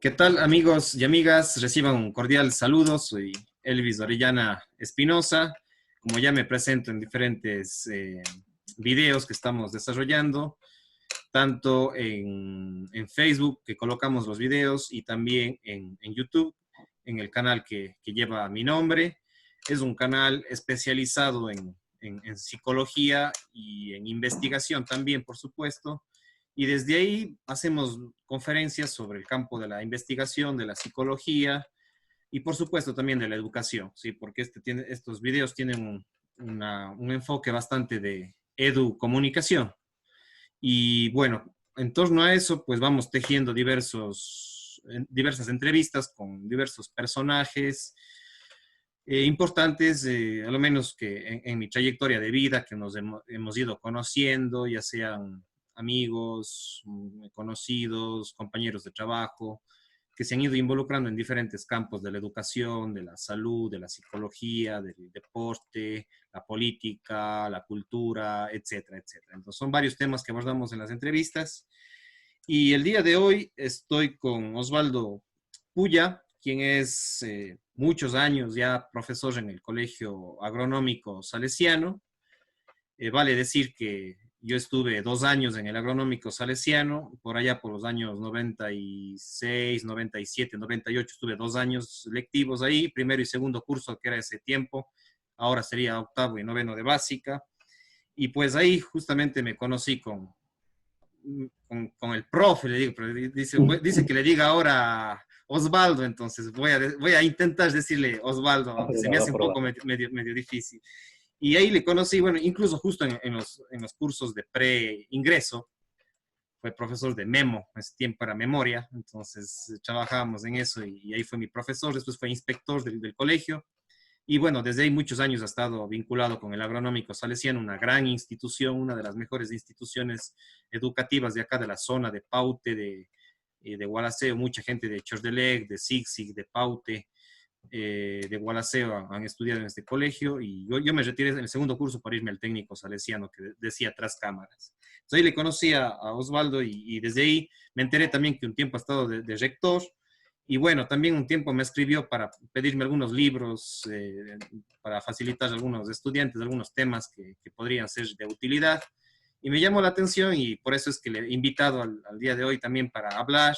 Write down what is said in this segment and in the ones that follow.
¿Qué tal, amigos y amigas? Reciban un cordial saludo. Soy Elvis Orellana Espinosa. Como ya me presento en diferentes videos que estamos desarrollando, tanto en Facebook, que colocamos los videos, y también en YouTube, en el canal que lleva mi nombre. Es un canal especializado en psicología y en investigación también, por supuesto. Y desde ahí hacemos conferencias sobre el campo de la investigación, de la psicología y por supuesto también de la educación, ¿sí? Porque estos videos tienen un enfoque bastante de educomunicación. Y bueno, en torno a eso, pues vamos tejiendo diversas entrevistas con diversos personajes importantes, a lo menos que en mi trayectoria de vida, que hemos ido conociendo, ya sean amigos, conocidos, compañeros de trabajo, que se han ido involucrando en diferentes campos de la educación, de la salud, de la psicología, del deporte, la política, la cultura, etcétera, etcétera. Entonces son varios temas que abordamos en las entrevistas. Y el día de hoy estoy con Osvaldo Puya, quien es muchos años ya profesor en el Colegio Agronómico Salesiano. Vale decir que yo estuve 2 años en el Agronómico Salesiano, por allá por los años 96, 97, 98, estuve 2 años lectivos ahí, primero y segundo curso, que era ese tiempo, ahora sería octavo y noveno de básica. Y pues ahí justamente me conocí con el profe, le digo, pero dice que le diga ahora Osvaldo, entonces voy a intentar decirle Osvaldo, aunque se me Aprobado, hace un poco aprobado. medio difícil. Y ahí le conocí, bueno, incluso justo en los cursos de pre-ingreso, fue profesor de memo, ese tiempo era memoria, entonces trabajábamos en eso y ahí fue mi profesor, después fue inspector del colegio. Y bueno, desde ahí muchos años ha estado vinculado con el Agronómico Salesiano, una gran institución, una de las mejores instituciones educativas de acá, de la zona de Paute, de Gualaceo. Mucha gente de Chordelec, de Zig-Zig, de Paute, de Gualaceo han estudiado en este colegio, y yo me retiré en el segundo curso para irme al técnico salesiano que decía tras cámaras. Entonces ahí le conocí a Osvaldo, y desde ahí me enteré también que un tiempo ha estado de rector. Y bueno, también un tiempo me escribió para pedirme algunos libros, para facilitar a algunos estudiantes algunos temas que podrían ser de utilidad. Y me llamó la atención, y por eso es que le he invitado al día de hoy también para hablar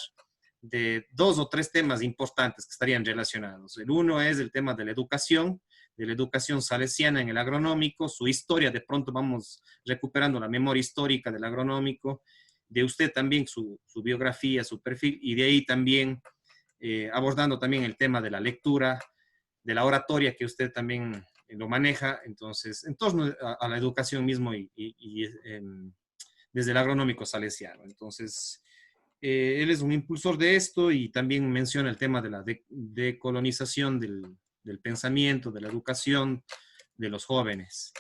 de 2 o 3 temas importantes que estarían relacionados. El uno es el tema de la educación salesiana en el agronómico, su historia. De pronto vamos recuperando la memoria histórica del agronómico, de usted también su biografía, su perfil, y de ahí también abordando también el tema de la lectura, de la oratoria, que usted también lo maneja. Entonces, en torno a la educación mismo desde el agronómico salesiano. Entonces, él es un impulsor de esto, y también menciona el tema de la decolonización del pensamiento, de la educación de los jóvenes.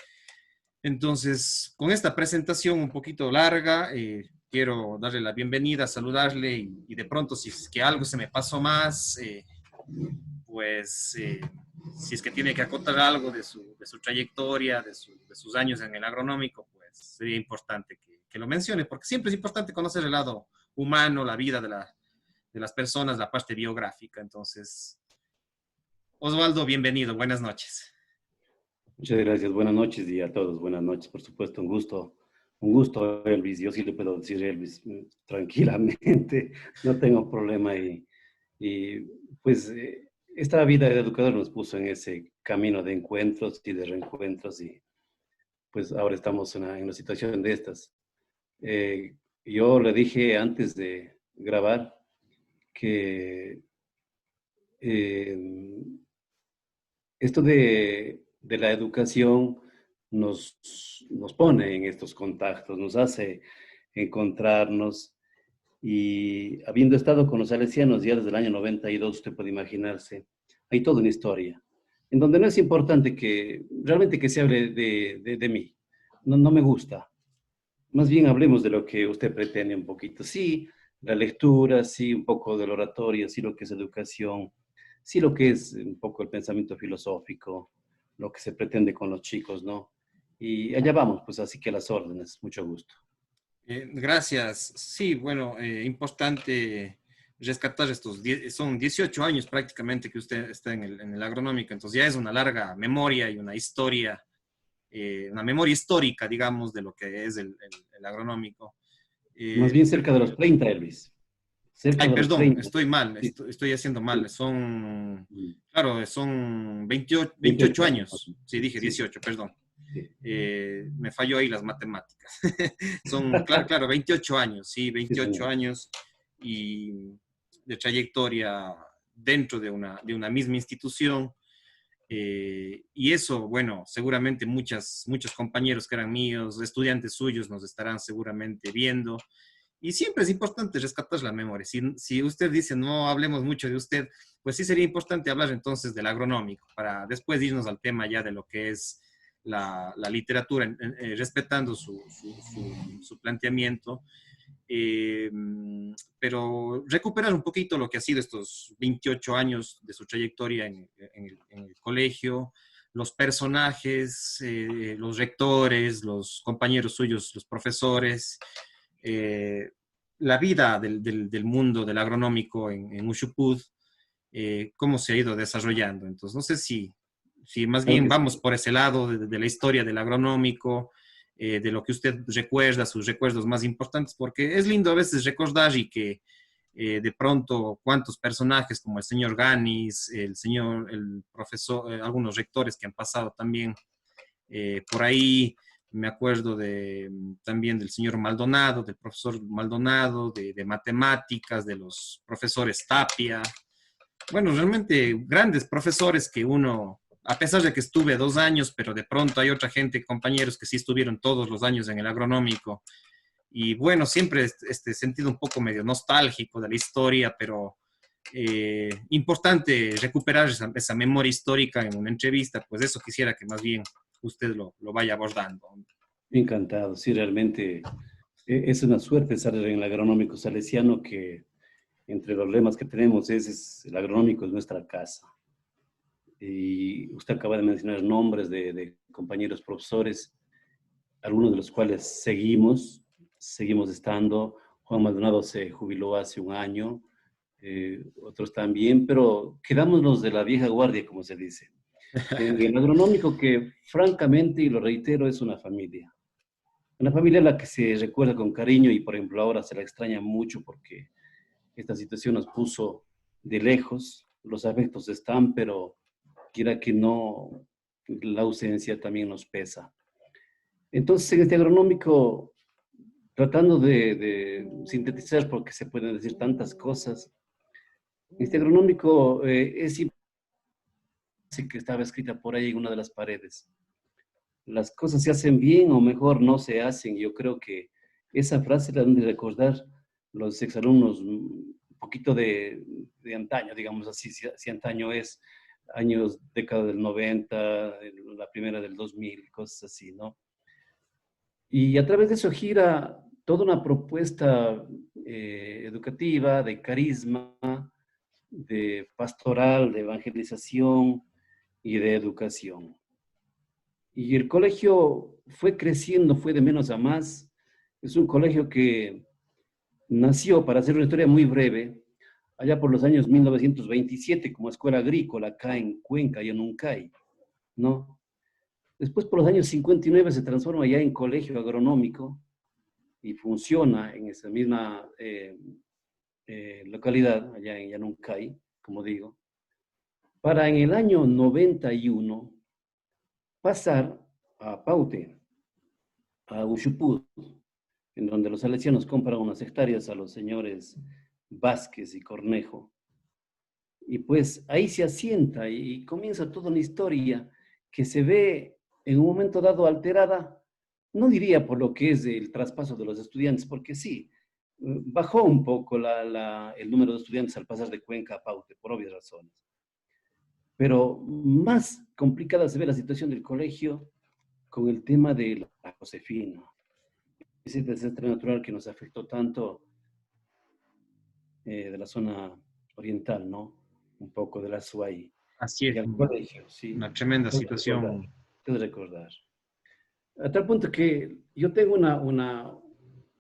Entonces, con esta presentación un poquito larga, quiero darle la bienvenida, saludarle, y de pronto si es que algo se me pasó más, pues si es que tiene que acotar algo de su trayectoria, de sus años en el agronómico, pues sería importante que lo mencione, porque siempre es importante conocer el lado humano, la vida de las personas, la parte biográfica. Entonces, Osvaldo, bienvenido, buenas noches. Muchas gracias. Buenas noches y a todos. Buenas noches, por supuesto. Un gusto, Elvis. Yo sí le puedo decir Elvis tranquilamente. No tengo problema. Y pues esta vida de educador nos puso en ese camino de encuentros y de reencuentros, y pues ahora estamos en una situación de estas. Yo le dije antes de grabar que eh, esto de la educación nos pone en estos contactos, nos hace encontrarnos, y habiendo estado con los salesianos ya desde el año 92, usted puede imaginarse, hay toda una historia, en donde no es importante que realmente que se hable de mí, no me gusta, más bien hablemos de lo que usted pretende un poquito. Sí, la lectura, sí, un poco de la oratoria, sí, lo que es educación, sí, lo que es un poco el pensamiento filosófico, lo que se pretende con los chicos, ¿no? Y allá vamos, pues así que a las órdenes, mucho gusto. Gracias. Sí, bueno, importante rescatar son 18 años prácticamente que usted está en el agronómico, entonces ya es una larga memoria y una memoria histórica, digamos, de lo que es el agronómico. Más bien cerca de los 30, Elvis. Cerca Ay, de los perdón, 30. estoy mal, Sí, estoy haciendo mal. sí. Claro, son 28, 28 28 años. Más o años. menos. Sí, dije Sí, 18, perdón. sí. Me falló ahí las matemáticas. Son, claro, 28 años, sí, Sí, 28 señor. años y de trayectoria dentro de una misma institución. Y eso, bueno, seguramente muchos compañeros que eran míos, estudiantes suyos, nos estarán seguramente viendo. Y siempre es importante rescatar la memoria. Si usted dice no hablemos mucho de usted, pues sí sería importante hablar entonces del agronómico, para después irnos al tema ya de lo que es la literatura, respetando su planteamiento. Eh, pero recuperar un poquito lo que ha sido estos 28 años de su trayectoria en el colegio, los personajes, los rectores, los compañeros suyos, los profesores, eh, la vida del mundo del agronómico en Ushupud, cómo se ha ido desarrollando. Entonces, no sé si más Claro bien que vamos sí. por ese lado de la historia del agronómico, de lo que usted recuerda, sus recuerdos más importantes, porque es lindo a veces recordar y que de pronto cuántos personajes como el señor Ganis, el profesor, algunos rectores que han pasado también por ahí, me acuerdo también del señor Maldonado, del profesor Maldonado, de matemáticas, de los profesores Tapia. Bueno, realmente grandes profesores que uno, a pesar de que estuve 2 años, pero de pronto hay otra gente, compañeros que sí estuvieron todos los años en el agronómico. Y bueno, siempre este sentido un poco medio nostálgico de la historia, pero importante recuperar esa memoria histórica en una entrevista, pues eso quisiera que más bien usted lo vaya abordando. Encantado. Sí, realmente es una suerte estar en el agronómico salesiano que entre los lemas que tenemos el agronómico es nuestra casa. Y usted acaba de mencionar nombres de compañeros profesores, algunos de los cuales seguimos estando. Juan Maldonado se jubiló hace un año, otros también, pero quedámonos de la vieja guardia, como se dice. En el agronómico que, francamente, y lo reitero, es una familia. Una familia a la que se recuerda con cariño y, por ejemplo, ahora se la extraña mucho porque esta situación nos puso de lejos. Los afectos están, pero quiera que no, la ausencia también nos pesa. Entonces, en este agronómico, tratando de sintetizar, porque se pueden decir tantas cosas, este agronómico es que estaba escrita por ahí en una de las paredes. Las cosas se hacen bien o mejor no se hacen. Yo creo que esa frase la han de recordar los exalumnos un poquito de antaño, digamos así, si antaño es años, década del 90, la primera del 2000, cosas así, ¿no? Y a través de eso gira toda una propuesta educativa, de carisma, de pastoral, de evangelización y de educación. Y el colegio fue creciendo, fue de menos a más. Es un colegio que nació, para hacer una historia muy breve, allá por los años 1927 como escuela agrícola acá en Cuenca, Yanuncay, ¿no? Después, por los años 59 se transforma ya en colegio agronómico y funciona en esa misma localidad, allá en Yanuncay, como digo, para en el año 91 pasar a Paute, a Ushupud, en donde los salesianos compran unas hectáreas a los señores Vázquez y Cornejo. Y pues ahí se asienta y comienza toda una historia que se ve en un momento dado alterada, no diría por lo que es el traspaso de los estudiantes, porque sí, bajó un poco el número de estudiantes al pasar de Cuenca a Paute, por obvias razones. Pero más complicada se ve la situación del colegio con el tema de la Josefina, ese desastre natural que nos afectó tanto de la zona oriental, ¿no? Un poco de la Suay. Así Y es, al colegio, sí. una tremenda Tengo que recordar, situación. tengo que recordar. A tal punto que yo tengo una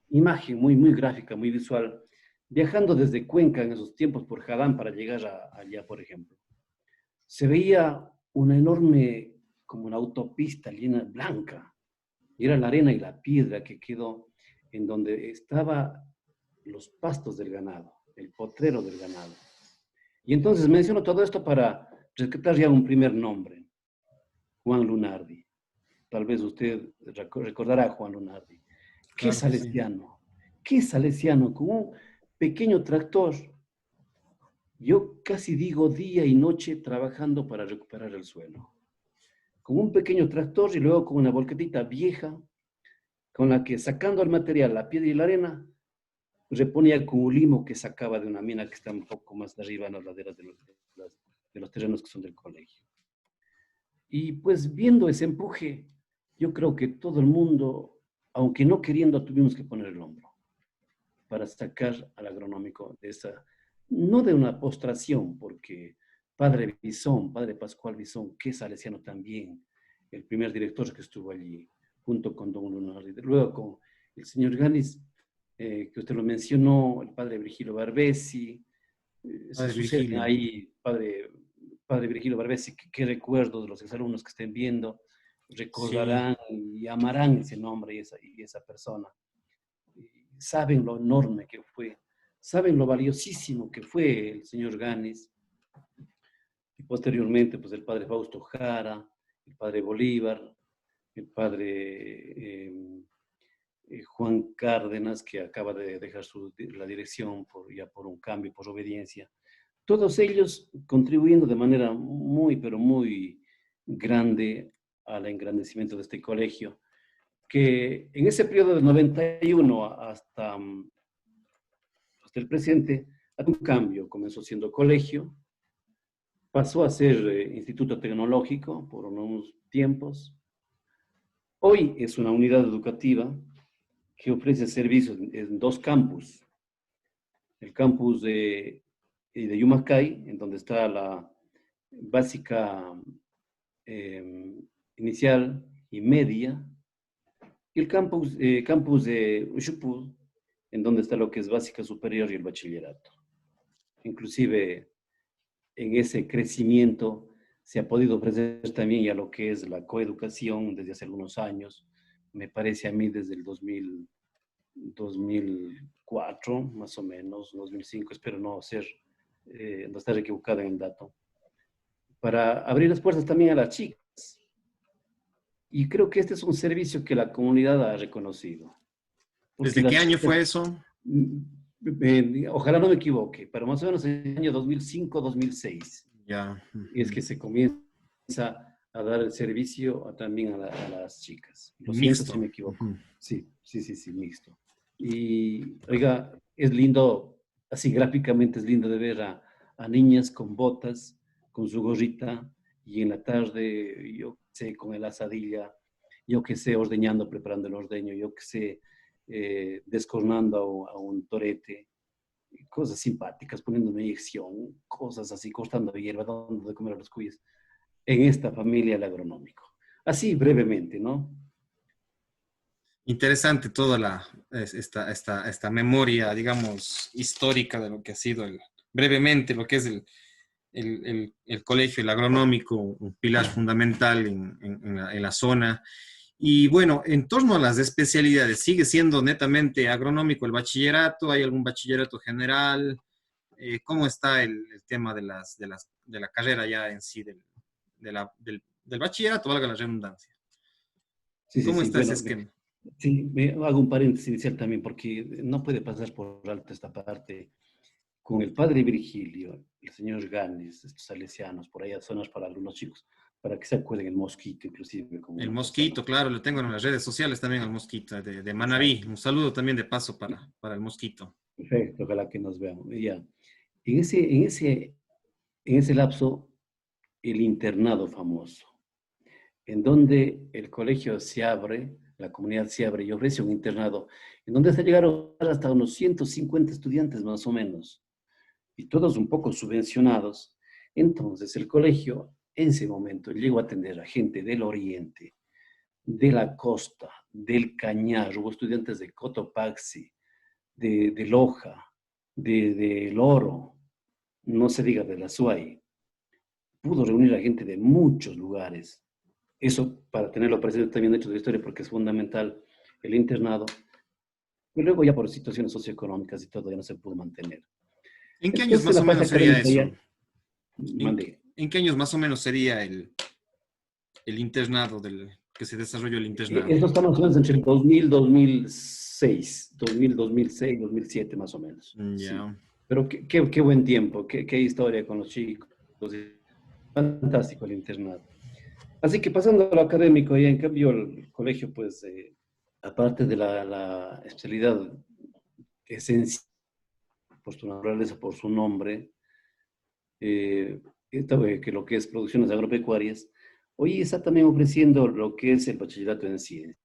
imagen muy, muy gráfica, muy visual, viajando desde Cuenca en esos tiempos por Jalán para llegar allá, por ejemplo, se veía una enorme, como una autopista llena blanca, y era la arena y la piedra que quedó en donde estaban los pastos del ganado, el potrero del ganado. Y entonces menciono todo esto para rescatar ya un primer nombre, Juan Lunardi. Tal vez usted recordará a Juan Lunardi. ¿Qué Claro que sí. salesiano? ¿Qué salesiano? Con un pequeño tractor, yo casi digo día y noche trabajando para recuperar el suelo. Con un pequeño tractor y luego con una volquetita vieja, con la que sacando el material, la piedra y la arena, reponía con un limo que sacaba de una mina que está un poco más arriba en las laderas de los terrenos que son del colegio. Y pues viendo ese empuje, yo creo que todo el mundo, aunque no queriendo, tuvimos que poner el hombro para sacar al agronómico de esa, no de una postración, porque padre Bisón, padre Pascual Bisón, que es salesiano también, el primer director que estuvo allí, junto con don Lunardi, luego con el señor Ganis, que usted lo mencionó, el padre Virgilio Barbesi, se Padre suceden Virgilio. ahí, padre Virgilio Barbesi, qué recuerdos de los exalumnos que estén viendo, Sí, recordarán y amarán ese nombre y esa persona. Saben lo enorme que fue, saben lo valiosísimo que fue el señor Ganes, y posteriormente pues el padre Fausto Jara, el padre Bolívar, el padre Juan Cárdenas, que acaba de dejar la dirección ya por un cambio, por obediencia. Todos ellos contribuyendo de manera muy, pero muy grande al engrandecimiento de este colegio, que en ese periodo del 91 hasta el presente, ha un cambio. Comenzó siendo colegio, pasó a ser instituto tecnológico por unos tiempos. Hoy es una unidad educativa que ofrece servicios en dos campus. El campus de Yumacay, en donde está la básica inicial y media, y el campus de Ushupud, en donde está lo que es básica superior y el bachillerato. Inclusive en ese crecimiento se ha podido ofrecer también ya lo que es la coeducación desde hace algunos años, me parece a mí desde el 2004, más o menos, 2005, espero no estar equivocado en el dato, para abrir las puertas también a las chicas. Y creo que este es un servicio que la comunidad ha reconocido, porque ¿desde las qué año chicas, fue eso? ojalá no me equivoque, pero más o menos en el año 2005-2006 Ya. es que se comienza a dar el servicio también a las chicas. Lo siento si Mixto. me equivoco. Sí, sí, sí, sí, mixto. Y, oiga, es lindo, así gráficamente es lindo de ver a niñas con botas, con su gorrita, y en la tarde, yo qué sé, con el asadilla, yo que sé, ordeñando, preparando el ordeño, yo que sé, descornando a un torete, cosas simpáticas, poniendo una inyección, cosas así, cortando hierba, dando de comer a los cuyes, en esta familia el agronómico. Así brevemente, ¿no? Interesante toda esta memoria, digamos, histórica de lo que ha sido brevemente lo que es el colegio, el agronómico, un pilar fundamental en la zona. Y bueno, en torno a las especialidades, ¿sigue siendo netamente agronómico el bachillerato? ¿Hay algún bachillerato general? ¿Cómo está el tema de la carrera ya en sí, del bachillerato, valga la redundancia? Sí, sí, ¿Cómo sí. está ese Bueno, esquema? sí, me hago un paréntesis inicial también porque no puede pasar por alto esta parte. Con el padre Virgilio, el señor Ganes, estos salesianos, por allá zonas para algunos chicos, para que se acuerden el mosquito, inclusive, como El una persona. mosquito, claro, lo tengo en las redes sociales también al mosquito de Manabí. Exacto. Un saludo también de paso para el mosquito. Perfecto, ojalá que nos veamos. Ya. En ese lapso, el internado famoso, en donde el colegio se abre, la comunidad se abre y ofrece un internado, en donde hasta llegaron hasta unos 150 estudiantes más o menos, y todos un poco subvencionados. Entonces el colegio en ese momento llegó a atender a gente del oriente, de la costa, del Cañar, hubo estudiantes de Cotopaxi, de Loja, del Oro, no se diga de la SUAY, pudo reunir a gente de muchos lugares. Eso para tenerlo presente también dentro de la historia, porque es fundamental el internado. Y luego ya por situaciones socioeconómicas y todo ya no se pudo mantener. ¿En qué años Después en más o la parte menos sería académica eso? ya mandé. En qué años más o menos sería el internado que se desarrolló el internado? Eso está más o menos entre el 2000, 2006, 2000, 2006, 2007 más o menos. Sí. Ya. Pero qué buen tiempo, qué historia con los chicos. Fantástico el internado. Así que pasando a lo académico, ya en cambio el colegio, pues, aparte de la especialidad esencial, por su naturaleza, por su nombre, que lo que es producciones agropecuarias, hoy está también ofreciendo lo que es el bachillerato en ciencias.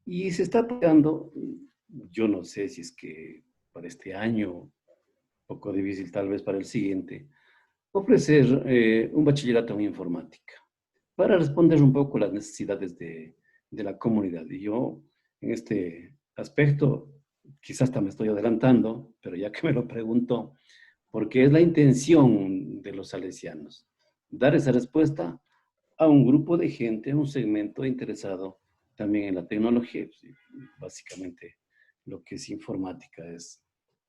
Y se está aplicando, yo no sé si es que para este año, un poco difícil tal vez para el siguiente, ofrecer un bachillerato en informática para responder un poco las necesidades de la comunidad. Y yo, en este aspecto, quizás hasta me estoy adelantando, pero ya que me lo pregunto, porque es la intención de los salesianos, dar esa respuesta a un grupo de gente, a un segmento interesado también en la tecnología. Básicamente, lo que es informática es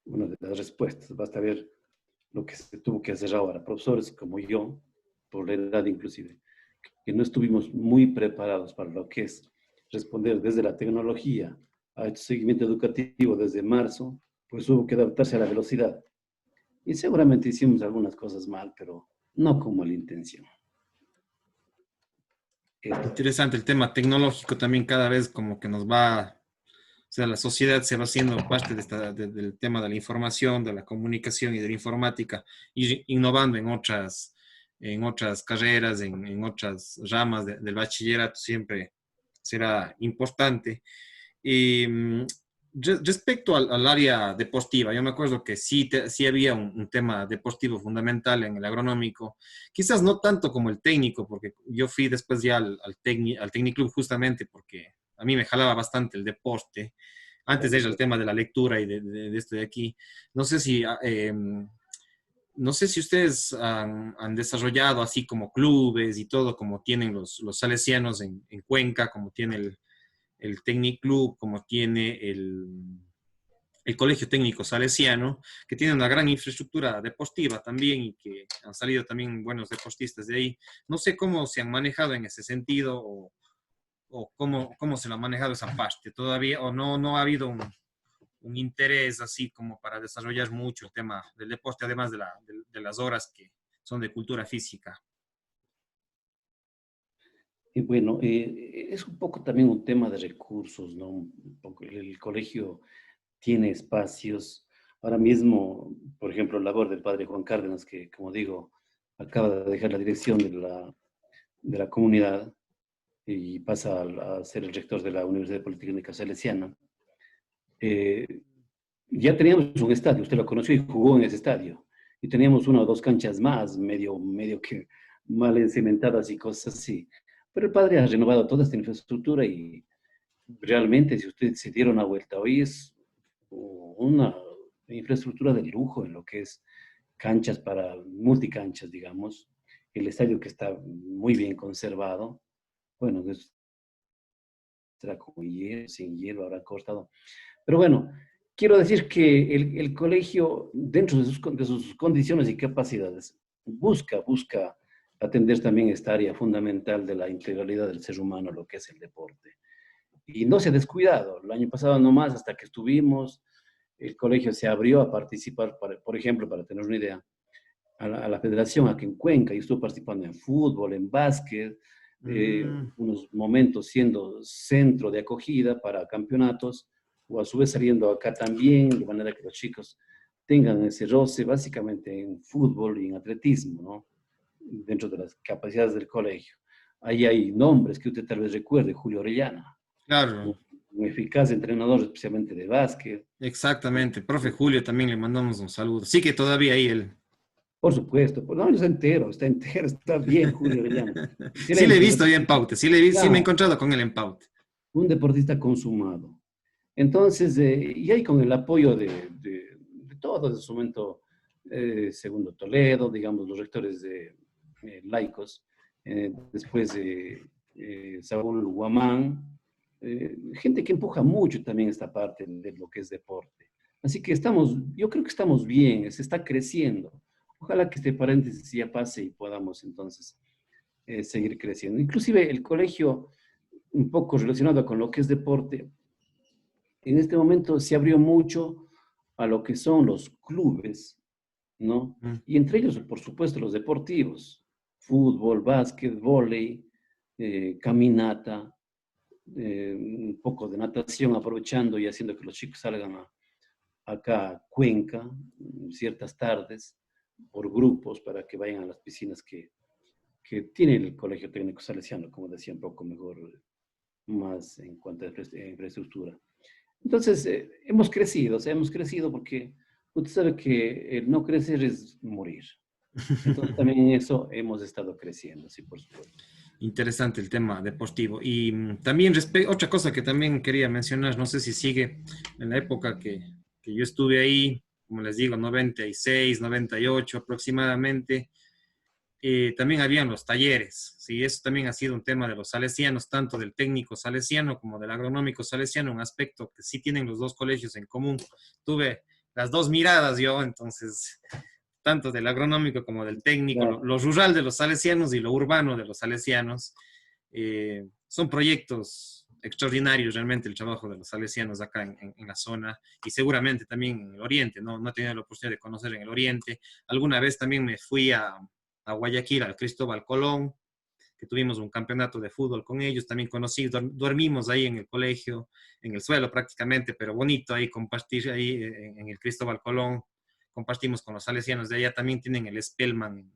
una de las respuestas. Basta ver lo que se tuvo que hacer ahora. Profesores como yo, por la edad inclusive, que no estuvimos muy preparados para lo que es responder desde la tecnología a este seguimiento educativo desde marzo, pues hubo que adaptarse a la velocidad. Y seguramente hicimos algunas cosas mal, pero no con mala intención. Interesante el tema tecnológico también cada vez como que nos va, o sea, la sociedad se va haciendo parte del tema de la información, de la comunicación y de la informática, y innovando en otras carreras, en otras ramas del bachillerato, siempre será importante. Y respecto al área deportiva, yo me acuerdo que sí había un tema deportivo fundamental en el agronómico, quizás no tanto como el técnico, porque yo fui después ya al Tecniclub justamente porque a mí me jalaba bastante el deporte, antes de ir al tema de la lectura y de esto de aquí. No sé si, no sé si ustedes han desarrollado así como clubes y todo, como tienen los salesianos en Cuenca, como tiene el Tecniclub, como tiene el Colegio Técnico Salesiano, que tiene una gran infraestructura deportiva también y que han salido también buenos deportistas de ahí. No sé cómo se han manejado en ese sentido o cómo se lo ha manejado esa parte todavía, o no ha habido un interés así como para desarrollar mucho el tema del deporte, además de las horas que son de cultura física. Y bueno, es un poco también un tema de recursos, ¿no? Un poco el colegio tiene espacios. Ahora mismo, por ejemplo, la labor del padre Juan Cárdenas, que como digo, acaba de dejar la dirección de la comunidad y pasa a ser el rector de la Universidad Politécnica Salesiana. Eh, ya teníamos un estadio, usted lo conoció y jugó en ese estadio. Y teníamos una o dos canchas más, medio que mal encementadas y cosas así. Pero el padre ha renovado toda esta infraestructura y realmente, si usted se diera una vuelta, hoy es una infraestructura de lujo en lo que es canchas para multicanchas, digamos. El estadio que está muy bien conservado. Bueno, será con hielo, sin hielo, habrá cortado. Pero bueno, quiero decir que el colegio, dentro de sus condiciones y capacidades, busca atender también esta área fundamental de la integralidad del ser humano, lo que es el deporte. Y no se ha descuidado. El año pasado nomás, hasta que estuvimos, el colegio se abrió a participar, por ejemplo, para tener una idea, a la federación aquí en Cuenca, y estuvo participando en fútbol, en básquet, Mm, unos momentos siendo centro de acogida para campeonatos, o a su vez saliendo acá también, de manera que los chicos tengan ese roce básicamente en fútbol y en atletismo, ¿no? Dentro de las capacidades del colegio. Ahí hay nombres que usted tal vez recuerde, Julio Orellana, claro, un eficaz entrenador especialmente de básquet. exactamente. Profe Julio también le mandamos un saludo. Sí que todavía ahí él. Por supuesto, pues no, está entero, está bien Julio Orellana. Sí le he Excelente, visto ya en Paute, sí me he claro, encontrado con él en Paute. un deportista consumado. Entonces, y ahí con el apoyo de todo en su momento, segundo Toledo, digamos, los rectores laicos, después Saúl Guamán, gente que empuja mucho también esta parte de lo que es deporte. Así que yo creo que estamos bien, se está creciendo. Ojalá que este paréntesis ya pase y podamos entonces seguir creciendo. Inclusive el colegio, un poco relacionado con lo que es deporte, en este momento se abrió mucho a lo que son los clubes, ¿no? Mm. Y entre ellos, por supuesto, los deportivos, fútbol, básquet, vóley, caminata, un poco de natación, aprovechando y haciendo que los chicos salgan acá a Cuenca, ciertas tardes, por grupos, para que vayan a las piscinas que tiene el Colegio Técnico Salesiano, como decía, un poco mejor, más en cuanto a infraestructura. Entonces, hemos crecido, o sea, hemos crecido porque usted sabe que el no crecer es morir. Entonces, también en eso hemos estado creciendo, sí, por supuesto. Interesante el tema deportivo. Y también otra cosa que también quería mencionar, no sé si sigue en la época que yo estuve ahí, como les digo, 96, 98 aproximadamente, también habían los talleres, ¿sí? Eso también ha sido un tema de los salesianos, tanto del técnico salesiano como del agronómico salesiano, un aspecto que sí tienen los dos colegios en común. Tuve las dos miradas yo, entonces, tanto del agronómico como del técnico, Claro. lo rural de los salesianos y lo urbano de los salesianos. Son proyectos extraordinarios realmente el trabajo de los salesianos acá en la zona y seguramente también en el oriente, ¿no? No he tenido la oportunidad de conocer en el oriente. Alguna vez también me fui a Guayaquil, al Cristóbal Colón, que tuvimos un campeonato de fútbol con ellos, también conocí, dormimos ahí en el colegio, en el suelo prácticamente, pero bonito ahí compartir ahí en el Cristóbal Colón, compartimos con los salesianos de allá, también tienen el Spellman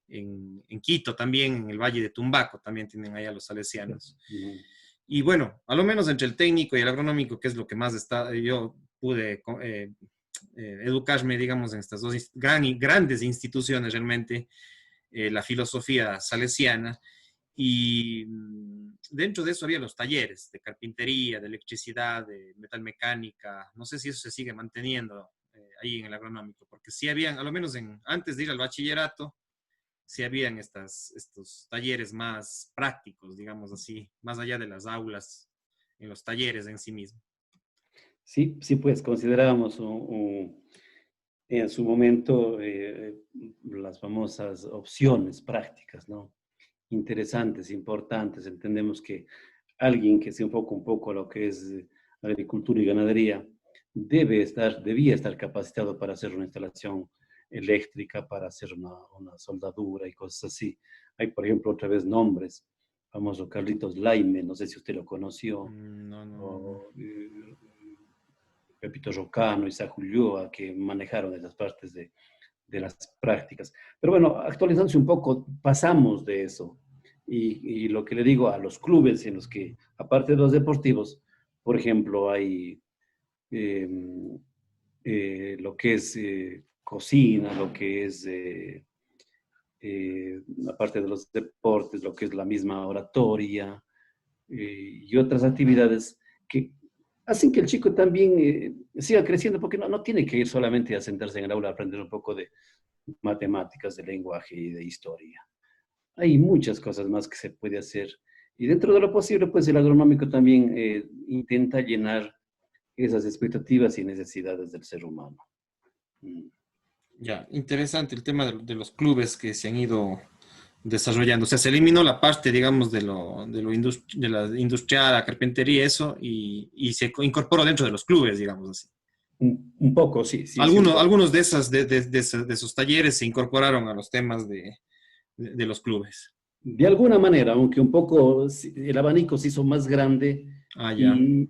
en Quito, también en el Valle de Tumbaco, también tienen allá los salesianos. Y bueno, a lo menos entre el técnico y el agronómico, que es lo que más yo pude educarme, digamos, en estas dos grandes instituciones realmente, la filosofía salesiana, y dentro de eso había los talleres de carpintería, de electricidad, de metalmecánica, no sé si eso se sigue manteniendo ahí en el agronómico, porque sí habían, a lo menos antes de ir al bachillerato, sí habían estos talleres más prácticos, digamos así, más allá de las aulas, en los talleres en sí mismos. Sí, sí, pues considerábamos en su momento las famosas opciones prácticas, ¿no? Interesantes, importantes. Entendemos que alguien que se enfoca un poco a lo que es agricultura y ganadería debía estar capacitado para hacer una instalación eléctrica, para hacer una soldadura y cosas así. Hay, por ejemplo, otra vez nombres, famoso Carlitos Laime, no sé si usted lo conoció, No, no, no, no. o Pepito Rocano, Isaac Ulloa, que manejaron esas partes de las prácticas. Pero bueno, actualizándose un poco, pasamos de eso. Y lo que le digo a los clubes en los que, aparte de los deportivos, por ejemplo, hay eh, lo que es cocina, lo que es, aparte de los deportes, lo que es la misma oratoria y otras actividades que hacen que el chico también siga creciendo, porque no tiene que ir solamente a sentarse en el aula a aprender un poco de matemáticas, de lenguaje y de historia. Hay muchas cosas más que se puede hacer. Y dentro de lo posible, pues el agronómico también intenta llenar esas expectativas y necesidades del ser humano. Ya, interesante el tema de los clubes que se han ido desarrollando. O sea, se eliminó la parte, digamos, de la industrial, la carpintería, eso, y se incorporó dentro de los clubes, digamos así. Un poco, sí, sí, sí, un poco. Algunos de esos talleres se incorporaron a los temas de los clubes. De alguna manera, aunque un poco el abanico se hizo más grande Ah, ya, y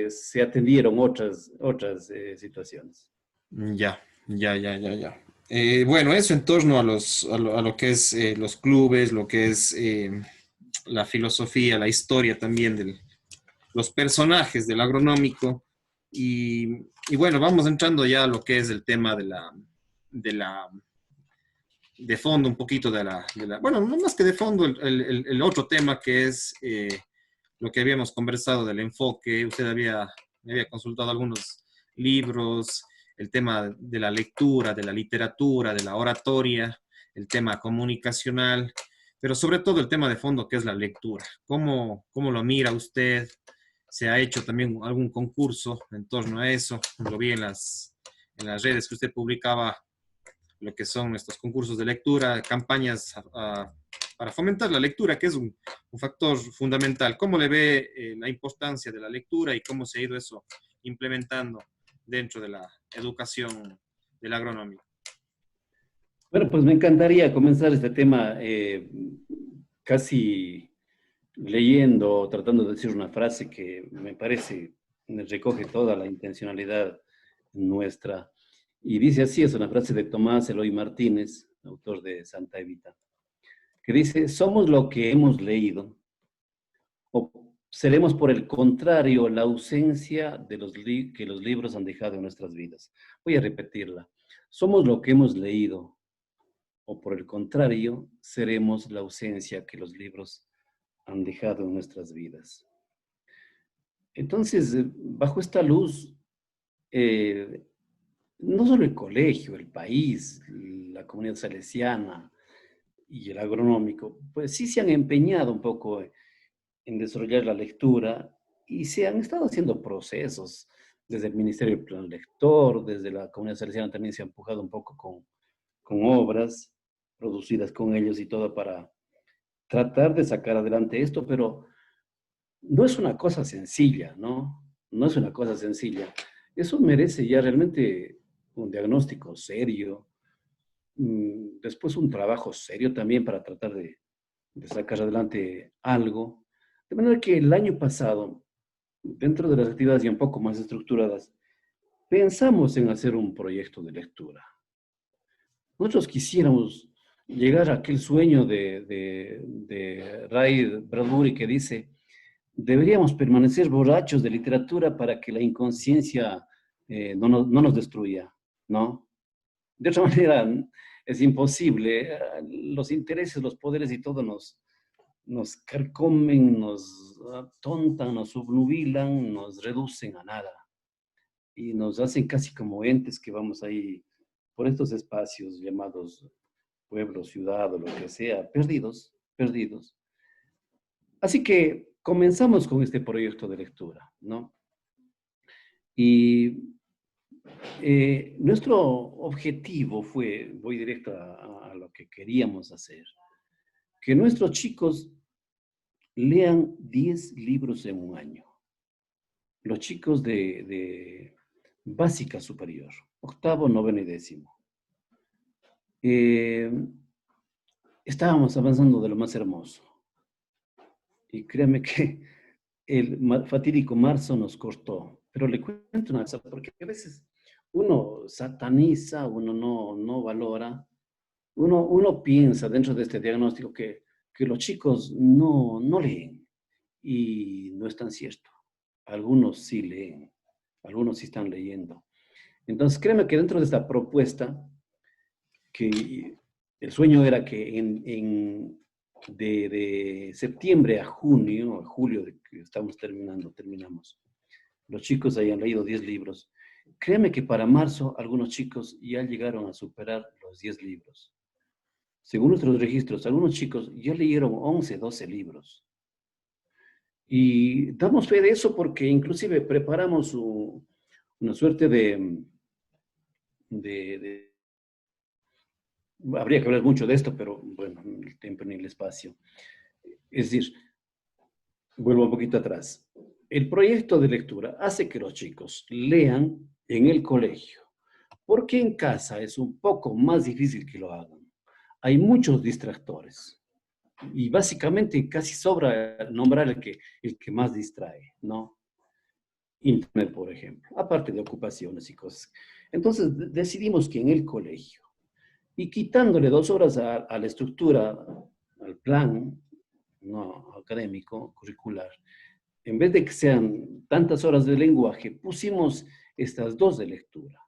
se atendieron otras situaciones. ya, ya, ya, ya, ya. Bueno, eso en torno a lo que es los clubes, lo que es la filosofía, la historia también de los personajes del agronómico. Y bueno, vamos entrando ya a lo que es el tema de la de fondo un poquito bueno, no más que de fondo, el otro tema que es lo que habíamos conversado del enfoque. Me había consultado algunos libros, el tema de la lectura, de la literatura, de la oratoria, el tema comunicacional, pero sobre todo el tema de fondo que es la lectura. ¿Cómo lo mira usted? ¿Se ha hecho también algún concurso en torno a eso? Lo vi en las redes que usted publicaba lo que son estos concursos de lectura, campañas para fomentar la lectura, que es un factor fundamental. ¿Cómo le ve la importancia de la lectura y cómo se ha ido eso implementando dentro de la educación de la agronomía? Bueno, pues me encantaría comenzar este tema casi leyendo, tratando de decir una frase que me parece recoge toda la intencionalidad nuestra. Y dice así, es una frase de Tomás Eloy Martínez, autor de Santa Evita, que dice: somos lo que hemos leído, o seremos por el contrario la ausencia de que los libros han dejado en nuestras vidas. Voy a repetirla. Somos lo que hemos leído, o por el contrario, seremos la ausencia que los libros han dejado en nuestras vidas. Entonces, bajo esta luz, no solo el colegio, el país, la comunidad salesiana y el agronómico, pues sí se han empeñado un poco en desarrollar la lectura y se han estado haciendo procesos desde el Ministerio del Plan Lector, desde la comunidad salesiana también se ha empujado un poco con obras producidas con ellos y todo para tratar de sacar adelante esto, pero no es una cosa sencilla, ¿no? No es una cosa sencilla. Eso merece ya realmente un diagnóstico serio, después un trabajo serio también para tratar de sacar adelante algo. De manera que el año pasado, dentro de las actividades ya un poco más estructuradas, pensamos en hacer un proyecto de lectura. Nosotros quisiéramos llegar a aquel sueño de Ray Bradbury que dice: deberíamos permanecer borrachos de literatura para que la inconsciencia no nos destruya, ¿no? De otra manera, es imposible. Los intereses, los poderes y todo nos carcomen, nos atontan, nos subnubilan, nos reducen a nada. Y nos hacen casi como entes que vamos ahí por estos espacios llamados pueblo, ciudad o lo que sea, perdidos, perdidos. Así que comenzamos con este proyecto de lectura, ¿no? Y nuestro objetivo fue, voy directo a lo que queríamos hacer, que nuestros chicos lean 10 libros en un año. Los chicos de básica superior, octavo, noveno y décimo. Estábamos avanzando de lo más hermoso. Y créame que el fatídico marzo nos cortó. Pero le cuento una cosa, porque a veces uno sataniza, uno no valora, uno piensa dentro de este diagnóstico que los chicos no leen. Y no es tan cierto. Algunos sí leen, algunos sí están leyendo. Entonces, créeme que dentro de esta propuesta, que el sueño era que de septiembre a junio, a julio, de que terminamos, los chicos hayan leído 10 libros. Créeme que para marzo algunos chicos ya llegaron a superar los 10 libros. Según nuestros registros, algunos chicos ya leyeron 11, 12 libros. Y damos fe de eso porque inclusive preparamos una suerte habría que hablar mucho de esto, pero bueno, el tiempo ni el espacio. Es decir, vuelvo un poquito atrás. El proyecto de lectura hace que los chicos lean en el colegio, porque en casa es un poco más difícil que lo hagan. Hay muchos distractores y básicamente casi sobra nombrar el que más distrae, ¿no? Internet, por ejemplo, aparte de ocupaciones y cosas. Entonces decidimos que en el colegio, y quitándole 2 horas a la estructura, al plan no académico, curricular, en vez de que sean tantas horas de lenguaje, pusimos estas 2 de lectura.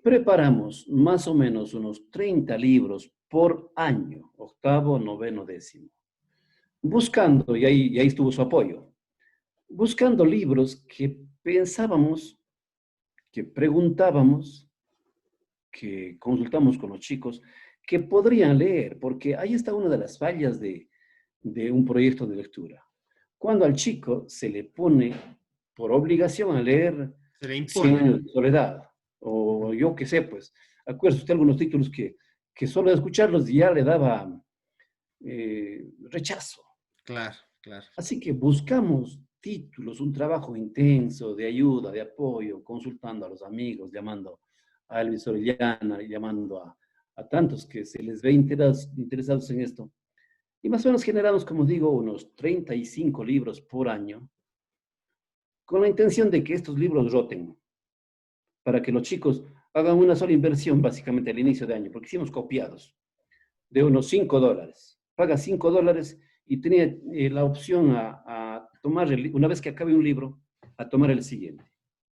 Preparamos más o menos unos 30 libros por año, octavo, noveno, décimo, buscando, y ahí estuvo su apoyo, buscando libros que pensábamos que preguntábamos, que consultamos con los chicos, que podrían leer, porque ahí está una de las fallas de un proyecto de lectura. Cuando al chico se le pone por obligación a leer Se le Cien impone. años de soledad, o Ujú. yo qué sé, pues, acuérdese usted algunos títulos que solo de escucharlos ya le daba rechazo. Claro, claro. Así que buscamos títulos, un trabajo intenso de ayuda, de apoyo, consultando a los amigos, llamando a Elvis Orellana, llamando a tantos que se les ve interesados en esto. Y más o menos generamos, como digo, unos 35 libros por año, con la intención de que estos libros roten, para que los chicos hagan una sola inversión básicamente al inicio de año, porque hicimos copiados de unos $5. Paga $5 y tenía la opción a tomar, una vez que acabe un libro, a tomar el siguiente,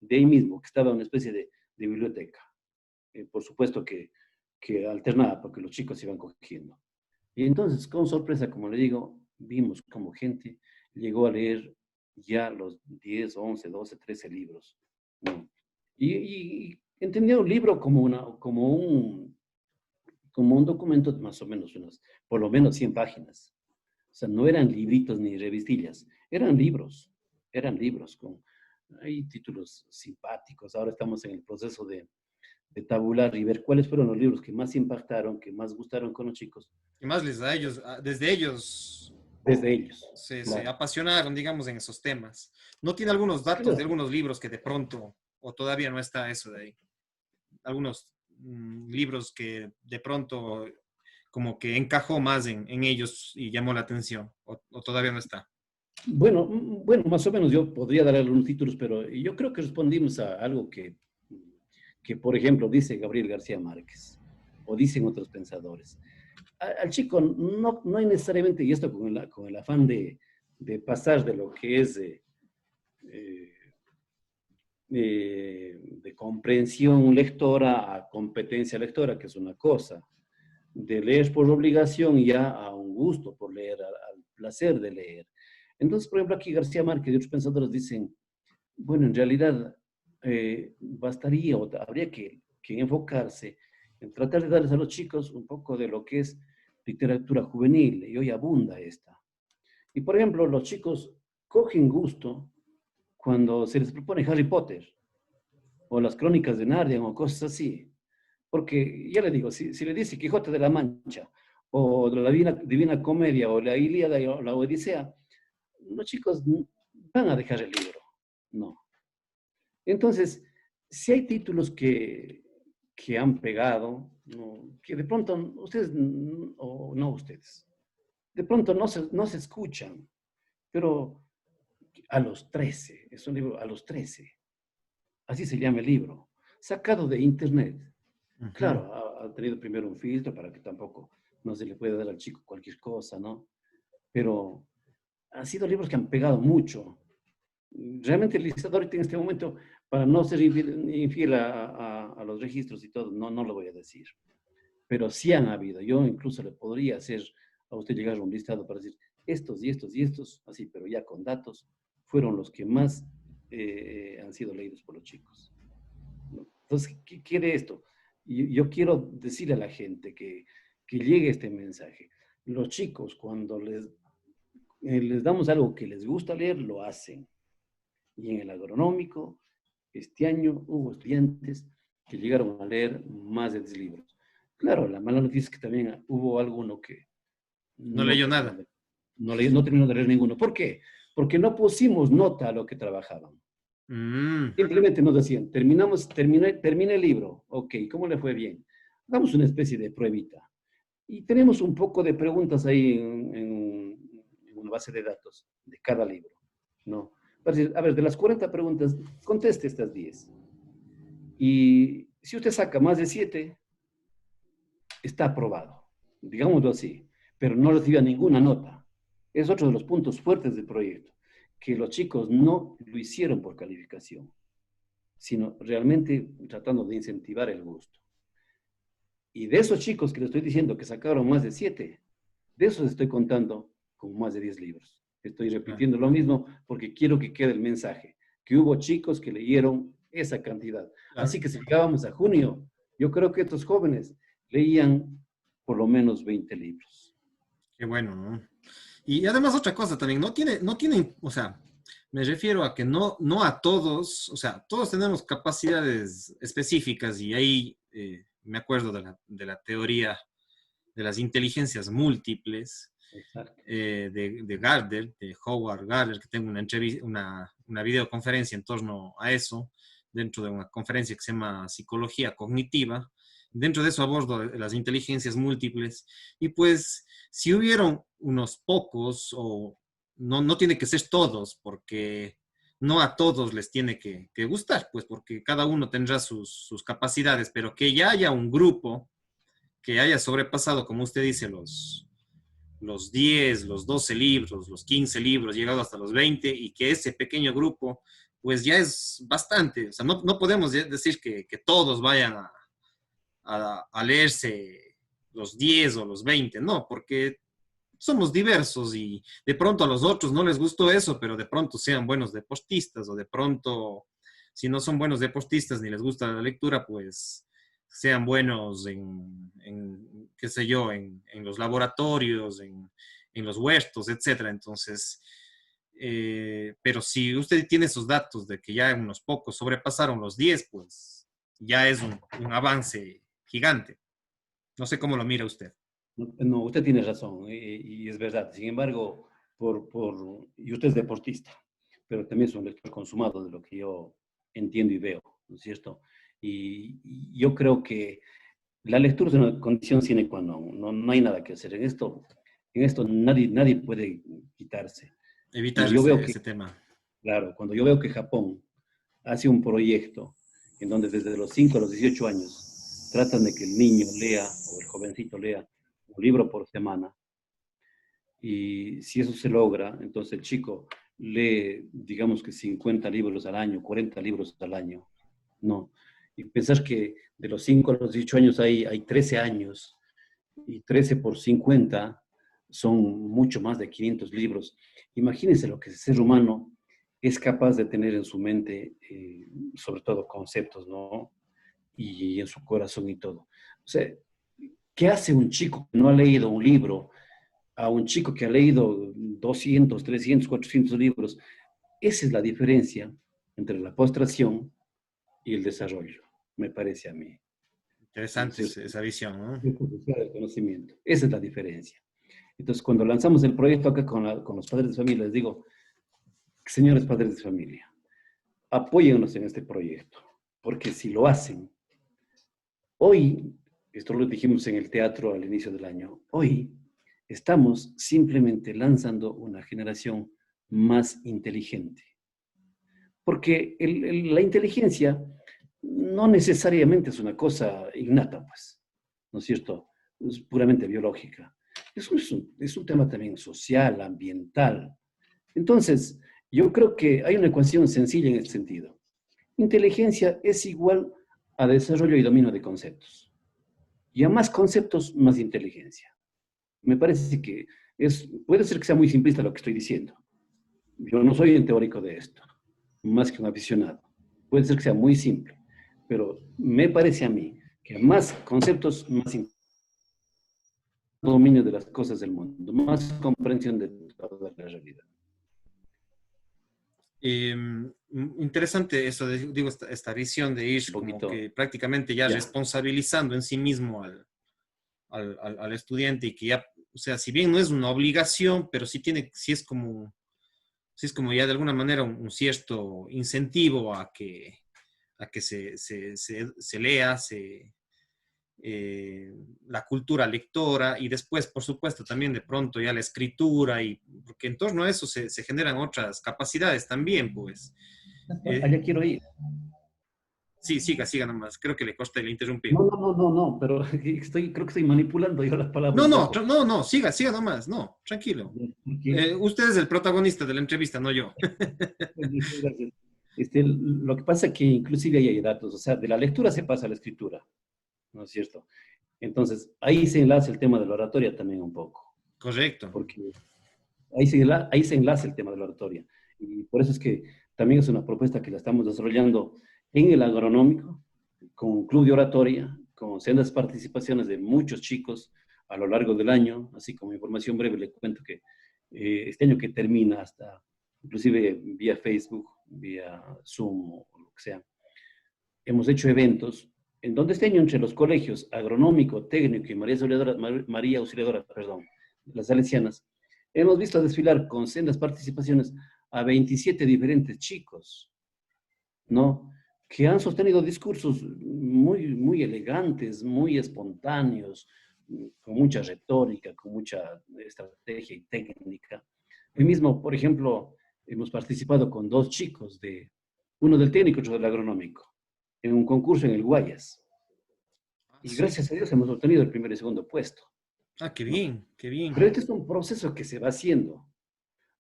de ahí mismo, que estaba en una especie de biblioteca. Por supuesto que alternada, porque los chicos iban cogiendo. Y entonces, con sorpresa, como le digo, vimos como gente llegó a leer ya los 10, 11, 12, 13 libros, ¿no? Y entendía un libro como un documento de más o menos por lo menos 100 páginas. O sea, no eran libritos ni revistillas, eran libros con, hay títulos simpáticos. Ahora estamos en el proceso de tabular y ver cuáles fueron los libros que más impactaron, que más gustaron con los chicos, ¿Qué más les da a ellos? Desde ellos desde ellos, se claro. apasionaron, digamos, en esos temas. ¿No tiene algunos datos de Claro. algunos libros que de pronto, o todavía no está eso de ahí? Algunos libros que de pronto como que encajó más en ellos y llamó la atención, o todavía no está. Bueno, más o menos yo podría dar algunos títulos, pero yo creo que respondimos a algo que por ejemplo, dice Gabriel García Márquez, o dicen otros pensadores. Al chico no hay necesariamente, y esto con el afán de pasar de lo que es eh, de comprensión lectora a competencia lectora, que es una cosa, de leer por obligación ya a un gusto por leer, al placer de leer. Entonces, por ejemplo, aquí García Márquez y otros pensadores dicen, bueno, en realidad bastaría o habría que enfocarse en tratar de darles a los chicos un poco de lo que es literatura juvenil, y hoy abunda esta. Y por ejemplo, los chicos cogen gusto cuando se les propone Harry Potter o las crónicas de Narnia o cosas así. Porque ya le digo, si le dice Quijote de la Mancha o la Divina Comedia o la Ilíada o la Odisea, los chicos van a dejar el libro. No. Entonces, si hay títulos que han pegado, ¿no? Que de pronto ustedes, o no ustedes, de pronto no se escuchan, pero a los 13, es un libro a los 13, así se llama el libro, sacado de internet. Ujú. Claro, ha tenido primero un filtro para que tampoco no se le pueda dar al chico cualquier cosa, ¿no? Pero han sido libros que han pegado mucho. Realmente el listador en este momento, para no ser infiel a los registros y todo, no lo voy a decir. Pero sí han habido. Yo incluso le podría hacer a usted llegar a un listado para decir estos y estos y estos, así, pero ya con datos, fueron los que más han sido leídos por los chicos, ¿no? Entonces, ¿qué quiere esto? Yo quiero decirle a la gente que llegue este mensaje. Los chicos, cuando les damos algo que les gusta leer, lo hacen. Y en el agronómico, este año hubo estudiantes que llegaron a leer más de 10 libros. Claro, la mala noticia es que también hubo alguno que No no leyó terminó nada. de, no terminó de leer ninguno. ¿Por qué? Porque no pusimos nota a lo que trabajaban. Mm, Simplemente nos decían, terminé el libro. Ok, ¿cómo le fue bien? Hagamos una especie de pruebita. Y tenemos un poco de preguntas ahí en una base de datos de cada libro, ¿no? A ver, de las 40 preguntas, conteste estas 10. Y si usted saca más de 7, está aprobado, digámoslo así, pero no reciba ninguna nota. Es otro de los puntos fuertes del proyecto, que los chicos no lo hicieron por calificación, sino realmente tratando de incentivar el gusto. Y de esos chicos que le estoy diciendo que sacaron más de 7, de esos estoy contando con más de 10 libros. Estoy claro. repitiendo lo mismo porque quiero que quede el mensaje, que hubo chicos que leyeron esa cantidad. Claro. Así que si llegábamos a junio, yo creo que estos jóvenes leían por lo menos 20 libros. Qué bueno, ¿no? Y además otra cosa también, no tienen, o sea, me refiero a que no a todos, o sea, todos tenemos capacidades específicas y ahí me acuerdo de la teoría de las inteligencias múltiples Exacto. de Gardner, de Howard Gardner, que tengo una videoconferencia en torno a eso, dentro de una conferencia que se llama Psicología Cognitiva. Dentro de eso abordo las inteligencias múltiples y pues si hubieron unos pocos, o no tiene que ser todos, porque no a todos les tiene que gustar, pues porque cada uno tendrá sus capacidades, pero que ya haya un grupo que haya sobrepasado, como usted dice, los 10, los 12 libros, los 15 libros, llegado hasta los 20, y que ese pequeño grupo, pues ya es bastante. O sea, no podemos decir que todos vayan a leerse los 10 o los 20, no, porque somos diversos y de pronto a los otros no les gustó eso, pero de pronto sean buenos deportistas o de pronto, si no son buenos deportistas ni les gusta la lectura, pues sean buenos en qué sé yo, en los laboratorios, en los huertos, etcétera. Entonces, pero si usted tiene esos datos de que ya unos pocos sobrepasaron los 10, pues ya es un avance gigante. No sé cómo lo mira usted. No, usted tiene razón y es verdad. Sin embargo, y usted es deportista, pero también es un lector consumado de lo que yo entiendo y veo, ¿no es cierto? Y yo creo que la lectura es una condición sine qua non. No hay nada que hacer. En esto nadie puede quitarse. Evitar Cuando yo veo ese que, tema. claro, cuando yo veo que Japón hace un proyecto en donde desde los 5 a los 18 años tratan de que el niño lea o el jovencito lea un libro por semana, y si eso se logra, entonces el chico lee, digamos que 50 libros al año, 40 libros al año, ¿no? Y pensar que de los 5 a los 18 años hay 13 años, y 13 por 50 son mucho más de 500 libros. Imagínense lo que el ser humano es capaz de tener en su mente, sobre todo conceptos, ¿no? Y en su corazón y todo. O sea, ¿qué hace un chico que no ha leído un libro a un chico que ha leído 200, 300, 400 libros? Esa es la diferencia entre la postración y el desarrollo, me parece a mí. ¿No es Interesante cierto? esa visión, ¿no? El potencial del conocimiento. Esa es la diferencia. Entonces, cuando lanzamos el proyecto acá con los padres de familia, les digo, señores padres de familia, apóyennos en este proyecto, porque si lo hacen, hoy, esto lo dijimos en el teatro al inicio del año, hoy estamos simplemente lanzando una generación más inteligente. Porque la inteligencia no necesariamente es una cosa innata, pues, ¿no es cierto? Es puramente biológica. Es un tema también social, ambiental. Entonces, yo creo que hay una ecuación sencilla en este sentido. Inteligencia es igual a desarrollo y dominio de conceptos. Y a más conceptos, más inteligencia. Me parece que puede ser que sea muy simplista lo que estoy diciendo. Yo no soy un teórico de esto, más que un aficionado. Puede ser que sea muy simple, pero me parece a mí que a más conceptos, más dominio de las cosas del mundo, más comprensión de toda la realidad. Interesante eso, digo, esta visión de ir Un como poquito, que prácticamente ya ya. responsabilizando en sí mismo al estudiante y que ya, o sea, si bien no es una obligación, pero sí es como ya de alguna manera un cierto incentivo a que se lea, la cultura lectora y después, por supuesto, también de pronto ya la escritura, y porque en torno a eso se generan otras capacidades también, pues. Eh, Allá quiero ir. sí, siga nomás, creo que le costa el interrumpir. No, pero creo que estoy manipulando yo las palabras No, un no, poco. no, siga nomás, no, tranquilo. Porque, Usted es el protagonista de la entrevista, no yo. gracias. Lo que pasa es que inclusive ahí hay datos, o sea, de la lectura se pasa a la escritura, ¿no es cierto? Entonces, ahí se enlaza el tema de la oratoria también un poco, Correcto. porque ahí se enlaza el tema de la oratoria. Y por eso es que también es una propuesta que la estamos desarrollando en el agronómico, con un club de oratoria, con sendas participaciones de muchos chicos a lo largo del año, así como información breve, le cuento que este año que termina hasta, inclusive vía Facebook, vía Zoom o lo que sea, hemos hecho eventos en donde este año entre los colegios agronómico, técnico y María Auxiliadora, perdón, las salesianas, hemos visto desfilar con sendas participaciones a 27 diferentes chicos, ¿no? Que han sostenido discursos muy, muy elegantes, muy espontáneos, con mucha retórica, con mucha estrategia y técnica. Hoy mismo, por ejemplo, hemos participado con dos chicos, uno del técnico y otro del agronómico, en un concurso en el Guayas. Ah, Y sí. gracias a Dios hemos obtenido el primer y segundo puesto, Ah, qué ¿no? bien, qué bien. Pero este es un proceso que se va haciendo.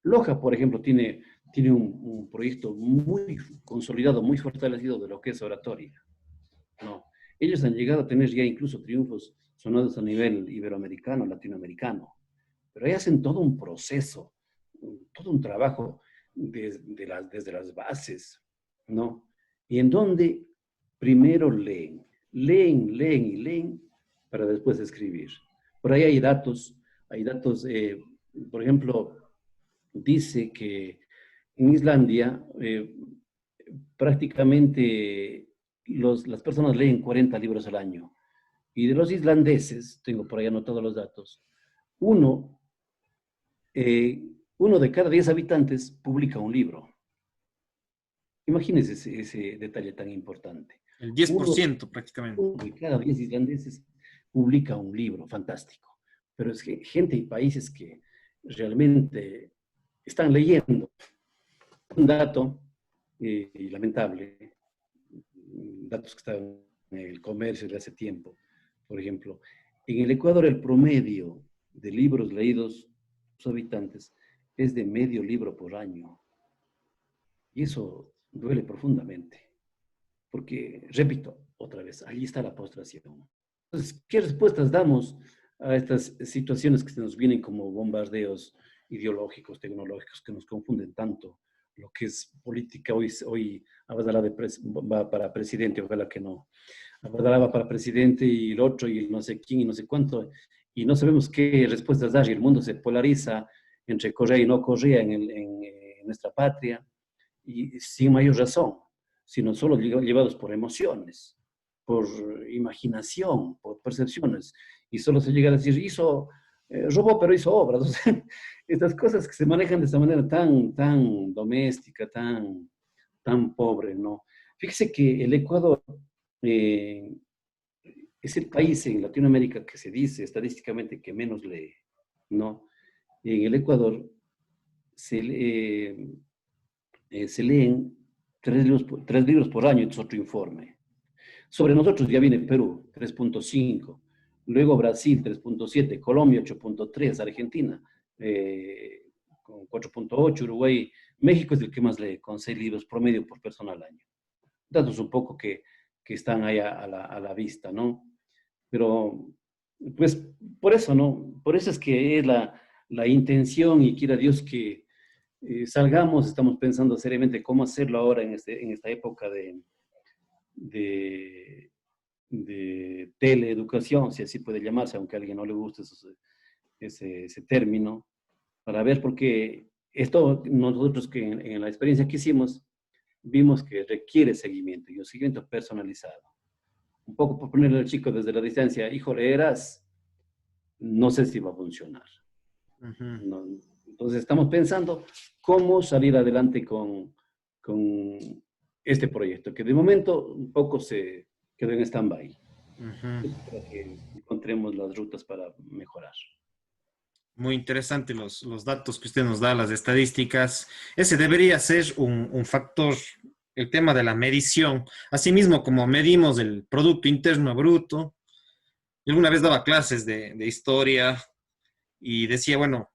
Loja, por ejemplo, tiene un proyecto muy consolidado, muy fortalecido de lo que es oratoria, ¿no? Ellos han llegado a tener ya incluso triunfos sonados a nivel iberoamericano, latinoamericano, pero ahí hacen todo un proceso, todo un trabajo desde las bases, ¿no? Y en donde primero leen y leen para después escribir. Por ahí hay datos, por ejemplo, dice que en Islandia prácticamente las personas leen 40 libros al año. Y de los islandeses, tengo por ahí anotados los datos, uno, eh, uno de cada 10 habitantes publica un libro. Imagínense ese detalle tan importante. El 10% Uno, prácticamente. uno de cada 10 islandeses publica un libro, fantástico. Pero es que gente y países que realmente están leyendo. Un dato lamentable, datos que están en el comercio de hace tiempo. Por ejemplo, en el Ecuador el promedio de libros leídos por sus habitantes es de medio libro por año. Y eso duele profundamente, porque, repito, otra vez, allí está la postración. Entonces, ¿qué respuestas damos a estas situaciones que se nos vienen como bombardeos ideológicos, tecnológicos, que nos confunden tanto? Lo que es política, hoy Abadalá va para presidente, ojalá que no. Abadalá va para presidente y el otro y no sé quién y no sé cuánto, y no sabemos qué respuestas dar y el mundo se polariza entre Correa y no Correa en nuestra patria, y sin mayor razón, sino solo llevados por emociones, por imaginación, por percepciones, y solo se llega a decir, robó, pero hizo obras. O sea, estas cosas que se manejan de esta manera tan doméstica, tan pobre, ¿no? Fíjese que el Ecuador eh, es el país en Latinoamérica que se dice estadísticamente que menos lee, ¿no? En el Ecuador se, se leen 3 libros por año, es otro informe. Sobre nosotros ya viene Perú, 3.5, luego Brasil, 3.7, Colombia, 8.3, Argentina, con 4.8, Uruguay, México es el que más lee, con 6 libros promedio por persona al año. Datos un poco que están ahí a la vista, ¿no? Pero, pues, por eso, ¿no? Por eso es que es la intención y quiera Dios que salgamos, estamos pensando seriamente cómo hacerlo ahora en esta época de, de teleeducación, si así puede llamarse, aunque a alguien no le guste ese término, para ver, porque esto nosotros que en la experiencia que hicimos, vimos que requiere seguimiento y un seguimiento personalizado. Un poco por ponerle al chico desde la distancia, hijo, leerás, no sé si va a funcionar. Ujú. No, entonces estamos pensando cómo salir adelante con este proyecto, que de momento un poco se quedó en stand-by. Ujú. Para que encontremos las rutas para mejorar. Muy interesante los datos que usted nos da, las estadísticas. Ese debería ser un factor, el tema de la medición. Asimismo, como medimos el Producto Interno Bruto. Yo alguna vez daba clases de historia y decía, bueno,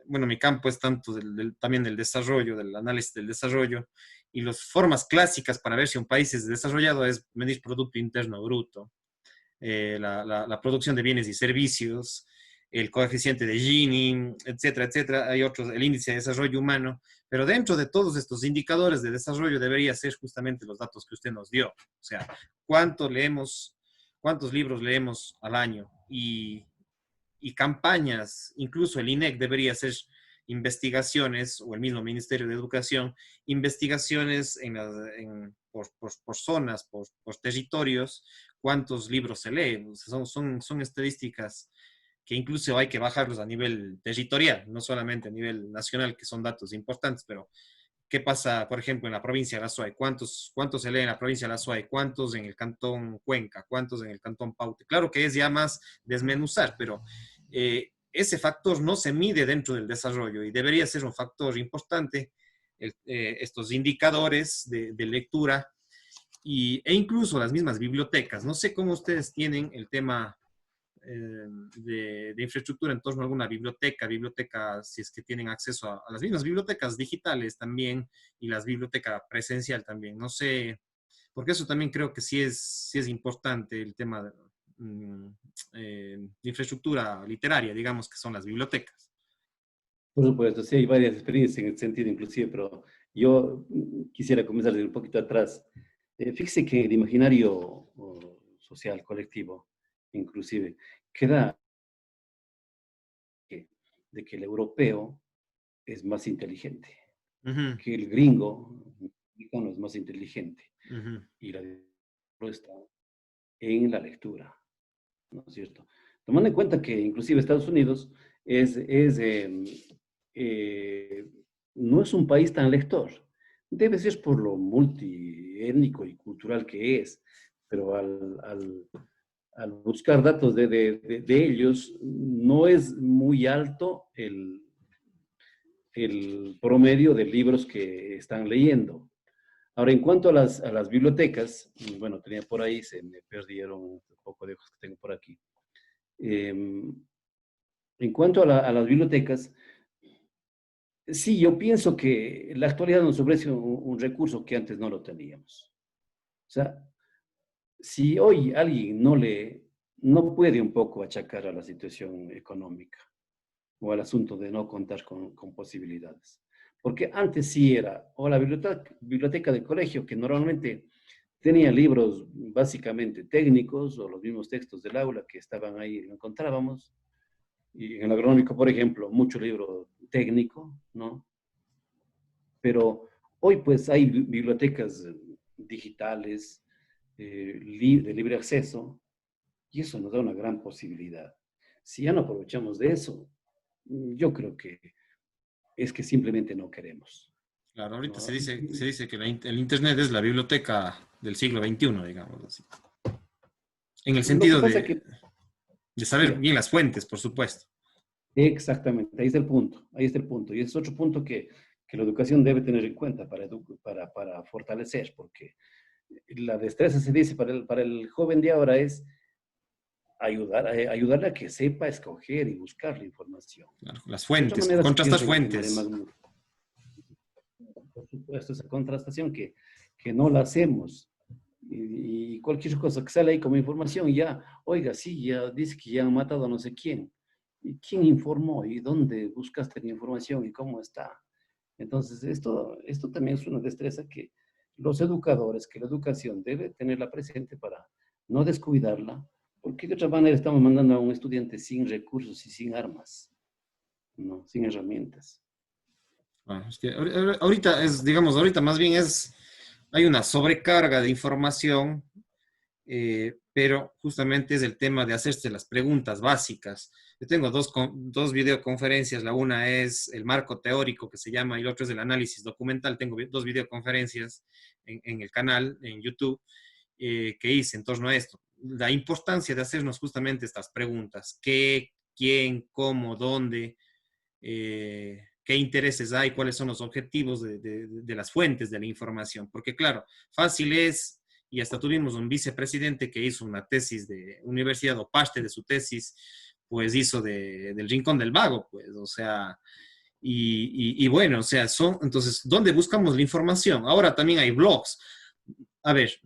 mi campo es tanto también del desarrollo, del análisis del desarrollo, y las formas clásicas para ver si un país es desarrollado es medir Producto Interno Bruto, la producción de bienes y servicios, el coeficiente de Gini, etcétera, etcétera. Hay otros, el índice de desarrollo humano, Pero dentro de todos estos indicadores de desarrollo debería ser justamente los datos que usted nos dio. O sea, cuánto leemos, cuántos libros leemos al año y campañas, incluso el INEC debería hacer investigaciones, o el mismo Ministerio de Educación, investigaciones por zonas, por territorios, cuántos libros se leen. O sea, son estadísticas que incluso hay que bajarlos a nivel territorial, no solamente a nivel nacional, que son datos importantes, pero ¿qué pasa, por ejemplo, en la provincia de La Suay? ¿Cuántos se leen en la provincia de La Suay? ¿Cuántos en el cantón Cuenca? ¿Cuántos en el cantón Paute? Claro que es ya más desmenuzar, pero ese factor no se mide dentro del desarrollo y debería ser un factor importante, estos indicadores de lectura e incluso las mismas bibliotecas. No sé cómo ustedes tienen el tema de infraestructura en torno a alguna biblioteca, si es que tienen acceso a las mismas bibliotecas digitales también y las bibliotecas presencial también. No sé, porque eso también creo que sí es importante el tema de infraestructura literaria, digamos, que son las bibliotecas. Por supuesto, sí, hay varias experiencias en el sentido inclusive, pero yo quisiera comenzar desde un poquito atrás. Fíjese que el imaginario social, colectivo, inclusive, queda de que el europeo es más inteligente, Ujú, que el gringo, el mexicano es más inteligente. ujú, Y la respuesta en la lectura, ¿no es cierto? Tomando en cuenta que inclusive Estados Unidos eh, no es un país tan lector. Debe ser por lo multiétnico y cultural que es, pero al buscar datos de ellos, no es muy alto el promedio de libros que están leyendo. Ahora, en cuanto a las bibliotecas, bueno, tenía por ahí, se me perdieron un poco de hojas que tengo por aquí. En cuanto a las bibliotecas, sí, yo pienso que la actualidad nos ofrece un recurso que antes no lo teníamos. O sea, si hoy alguien no lee, no puede un poco achacar a la situación económica o al asunto de no contar con posibilidades. Porque antes sí era, o la biblioteca del colegio, que normalmente tenía libros básicamente técnicos, o los mismos textos del aula que estaban ahí, lo encontrábamos. Y en el agronómico, por ejemplo, mucho libro técnico, ¿no? Pero hoy pues hay bibliotecas digitales, de libre acceso, y eso nos da una gran posibilidad. Si ya no aprovechamos de eso, yo creo que es que simplemente no queremos. claro, ahorita ¿No? se dice que el Internet es la biblioteca del siglo XXI, digamos así. En el Lo que sentido pasa que, de saber diga, bien las fuentes, por supuesto. exactamente, ahí está el punto, ahí está el punto. Y ese es otro punto que la educación debe tener en cuenta para fortalecer, porque la destreza se dice para el joven de ahora es ayudarle a que sepa escoger y buscar la información. Claro, las De otra fuentes, manera, se contrastar piensa en fuentes. alemán, por supuesto, esa contrastación que no la hacemos. Y cualquier cosa que sale ahí como información, ya, oiga, sí, ya dice que ya han matado a no sé quién. ¿Y quién informó? ¿Y dónde buscaste la información? ¿Y cómo está? Entonces, esto también es una destreza que los educadores, que la educación debe tenerla presente para no descuidarla, porque de otra manera estamos mandando a un estudiante sin recursos y sin armas, ¿no? Sin herramientas. Bueno, es que ahorita es, digamos, ahorita más bien hay una sobrecarga de información, pero justamente es el tema de hacerse las preguntas básicas. Yo tengo dos videoconferencias, la una es el marco teórico que se llama y la otra es el análisis documental. Tengo dos videoconferencias en el canal, en YouTube, que hice en torno a esto. La importancia de hacernos justamente estas preguntas: ¿qué, quién, cómo, dónde? Qué intereses hay, cuáles son los objetivos de las fuentes de la información. Porque claro, fácil es, y hasta tuvimos un vicepresidente que hizo una tesis de universidad o parte de su tesis, pues hizo del Rincón del Vago, pues, o sea, y bueno, o sea, entonces, ¿dónde buscamos la información? Ahora también hay blogs. A ver,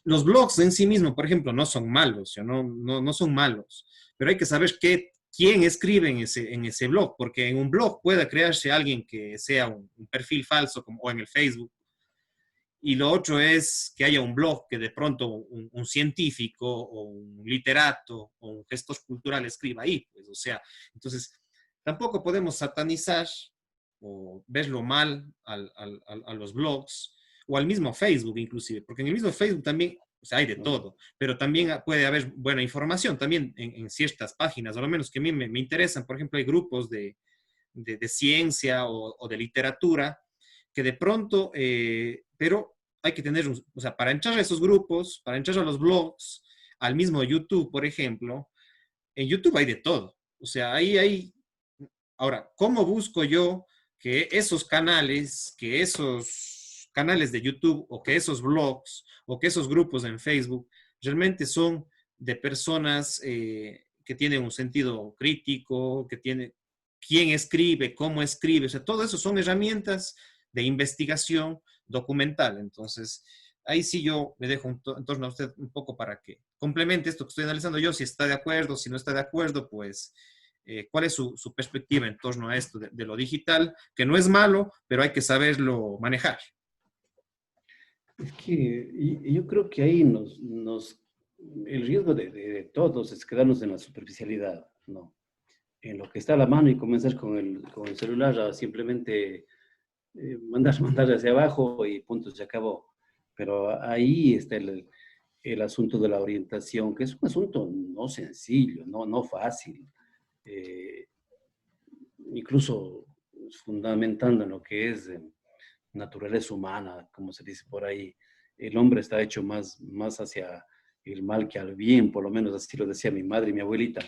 los blogs en sí mismos, por ejemplo, no son malos, no son malos, pero hay que saber quién escribe en ese blog, porque en un blog puede crearse alguien que sea un perfil falso, como, o en el Facebook, y lo otro es que haya un blog que de pronto un científico o un literato o un gestor cultural escriba ahí, pues, o sea, entonces tampoco podemos satanizar o verlo mal a los blogs o al mismo Facebook inclusive, porque en el mismo Facebook también, o sea, hay de todo, pero también puede haber buena información también en ciertas páginas, o lo menos que a mí me interesan. Por ejemplo, hay grupos de ciencia o de literatura que de pronto, pero hay que tener, o sea, para entrar a esos grupos, para entrar a los blogs, al mismo YouTube, por ejemplo, en YouTube hay de todo. O sea, ahí hay. Ahora, ¿cómo busco yo que esos canales de YouTube o que esos blogs o que esos grupos en Facebook realmente son de personas que tienen un sentido crítico, que tiene quién escribe, cómo escribe? O sea, todo eso son herramientas de investigación documental. Entonces, ahí sí yo me dejo en torno a usted un poco para que complemente esto que estoy analizando yo, si está de acuerdo, si no está de acuerdo, pues cuál es su perspectiva en torno a esto de lo digital, que no es malo, pero hay que saberlo manejar. Es que yo creo que ahí el riesgo de todos es quedarnos en la superficialidad, ¿no? En lo que está a la mano y comenzar con el celular a simplemente mandar hacia abajo y punto, se acabó. Pero ahí está el asunto de la orientación, que es un asunto no sencillo, no fácil, eh, incluso fundamentando en lo que es naturaleza humana, como se dice por ahí. El hombre está hecho más hacia el mal que al bien, por lo menos así lo decía mi madre y mi abuelita.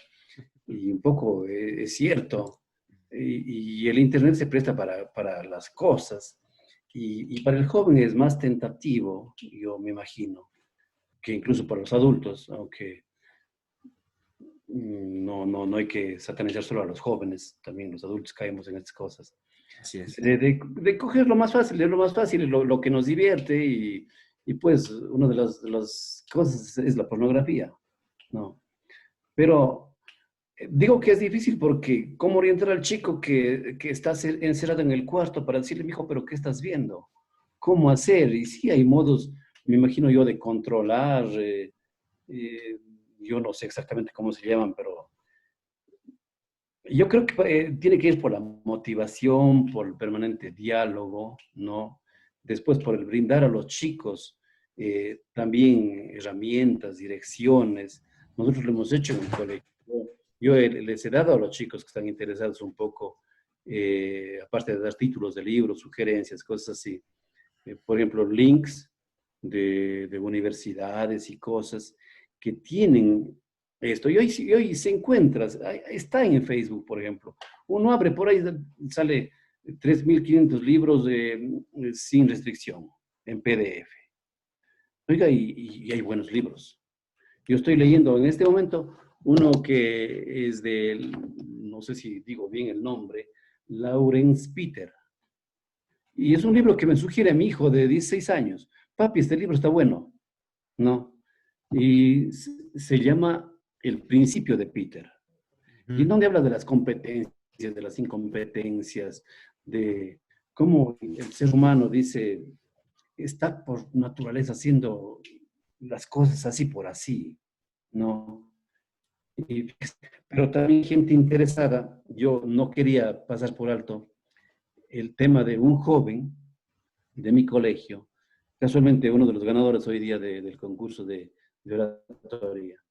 Y un poco es cierto. Y el Internet se presta para las cosas. Y para el joven es más tentativo, yo me imagino, que incluso para los adultos, aunque no hay que satanizar solo a los jóvenes, también los adultos caemos en estas cosas. Así es. De coger lo más fácil, de lo más fácil, lo que nos divierte y pues una de las cosas es la pornografía, ¿no? Pero digo que es difícil porque ¿cómo orientar al chico que está encerrado en el cuarto para decirle, mijo, pero ¿qué estás viendo? ¿Cómo hacer? Y sí, hay modos, me imagino yo, de controlar, eh, yo no sé exactamente cómo se llaman, pero yo creo que tiene que ir por la motivación, por el permanente diálogo, ¿no? Después por el brindar a los chicos también herramientas, direcciones. Nosotros lo hemos hecho en el colegio. Yo les he dado a los chicos que están interesados un poco, aparte de dar títulos de libros, sugerencias, cosas así. Por ejemplo, links de universidades y cosas que tienen esto. Y hoy se encuentra, está en Facebook, por ejemplo. Uno abre por ahí, sale 3.500 libros sin restricción en PDF. Oiga, y hay buenos libros. Yo estoy leyendo en este momento uno que es no sé si digo bien el nombre, Lawrence Peter. Y es un libro que me sugiere mi hijo de 16 años. Papi, este libro está bueno, ¿no? Y se llama El principio de Peter. Y en donde habla de las competencias, de las incompetencias, de cómo el ser humano dice, está por naturaleza haciendo las cosas así por así, ¿no? Y, pero también gente interesada, yo no quería pasar por alto el tema de un joven de mi colegio, casualmente uno de los ganadores hoy día del concurso de oratoria,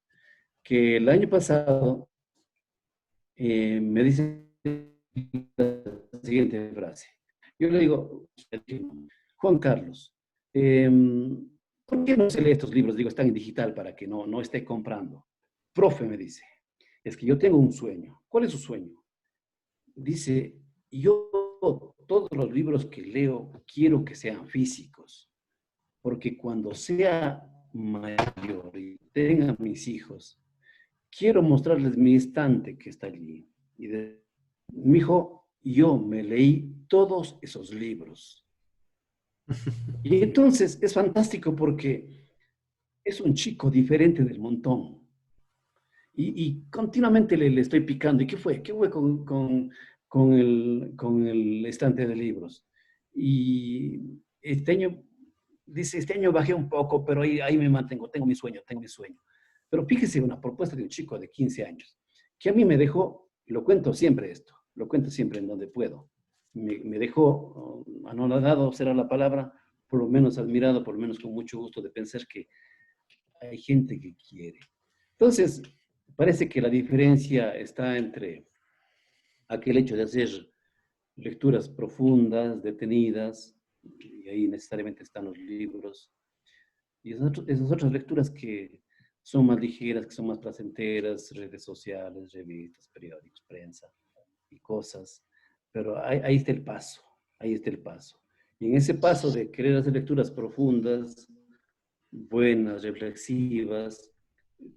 que el año pasado me dice la siguiente frase. Yo le digo, Juan Carlos, eh, ¿por qué no se lee estos libros? Digo, están en digital para que no esté comprando. Profe, me dice, es que yo tengo un sueño. ¿Cuál es su sueño? Dice, yo todos los libros que leo quiero que sean físicos, porque cuando sea mayor y tenga mis hijos, quiero mostrarles mi estante que está allí. Mi hijo, yo me leí todos esos libros. Y entonces es fantástico porque es un chico diferente del montón. y continuamente le estoy picando. ¿Y qué fue? ¿Qué fue con el estante de libros? Y este año, dice, este año bajé un poco, pero ahí me mantengo, tengo mi sueño, tengo mi sueño. Pero fíjese una propuesta de un chico de 15 años, que a mí me dejó, lo cuento siempre esto, lo cuento siempre en donde puedo, me dejó anonadado, será la palabra, por lo menos admirado, por lo menos con mucho gusto de pensar que hay gente que quiere. Entonces, parece que la diferencia está entre aquel hecho de hacer lecturas profundas, detenidas, y ahí necesariamente están los libros, y esas otras lecturas que son más ligeras, que son más placenteras, redes sociales, revistas, periódicos, prensa y cosas. Pero ahí está el paso, ahí está el paso. Y en ese paso de querer hacer lecturas profundas, buenas, reflexivas,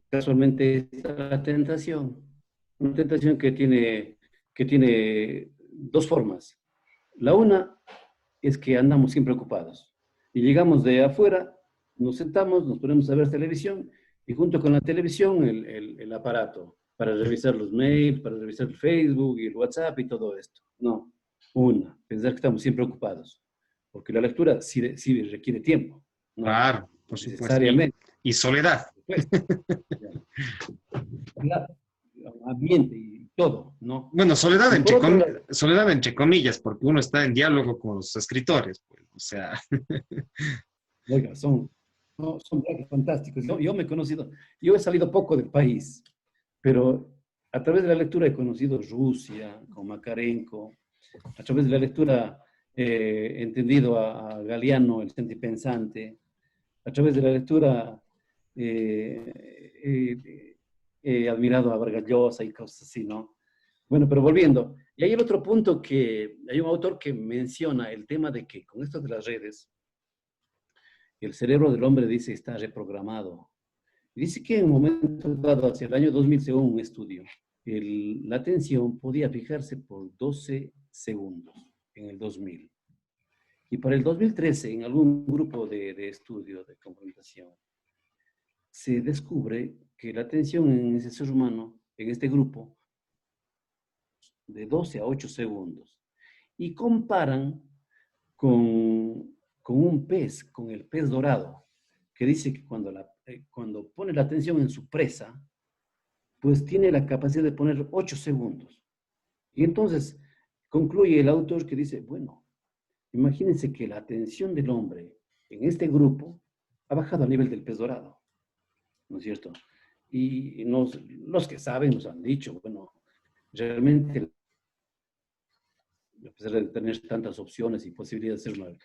casualmente está la tentación. Una tentación que tiene dos formas. La una es que andamos siempre ocupados y llegamos de afuera, nos sentamos, nos ponemos a ver televisión y junto con la televisión el aparato para revisar los mails, para revisar el Facebook y el WhatsApp y todo esto. No, pensar que estamos siempre ocupados, porque la lectura sí requiere tiempo, no Claro, por supuesto. necesariamente. Y soledad. Pues, ambiente y todo, ¿no? Bueno, Y por otro lado, soledad entre comillas, porque uno está en diálogo con los escritores, pues, o sea. oiga, son viajes fantásticos. Yo me he conocido, yo he salido poco del país, pero a través de la lectura he conocido Rusia, con Makarenko, a través de la lectura he entendido a Galeano, el sentipensante, a través de la lectura he admirado a Vargas Llosa y cosas así, ¿no? Bueno, pero volviendo, y hay el otro punto que hay un autor que menciona el tema de que con esto de las redes, el cerebro del hombre dice está reprogramado. Y dice que en un momento dado, hacia el año 2000, según un estudio, la atención podía fijarse por 12 segundos en el 2000. Y para el 2013, en algún grupo de estudio de complementación, se descubre que la atención en ese ser humano, en este grupo, de 12 a 8 segundos. Y comparan con un pez, con el pez dorado, que dice que cuando pone la atención en su presa, pues tiene la capacidad de poner 8 segundos. Y entonces concluye el autor que dice, bueno, imagínense que la atención del hombre en este grupo ha bajado al nivel del pez dorado, ¿no es cierto? Y los que saben nos han dicho, bueno, realmente, a pesar de tener tantas opciones y posibilidades de ser una,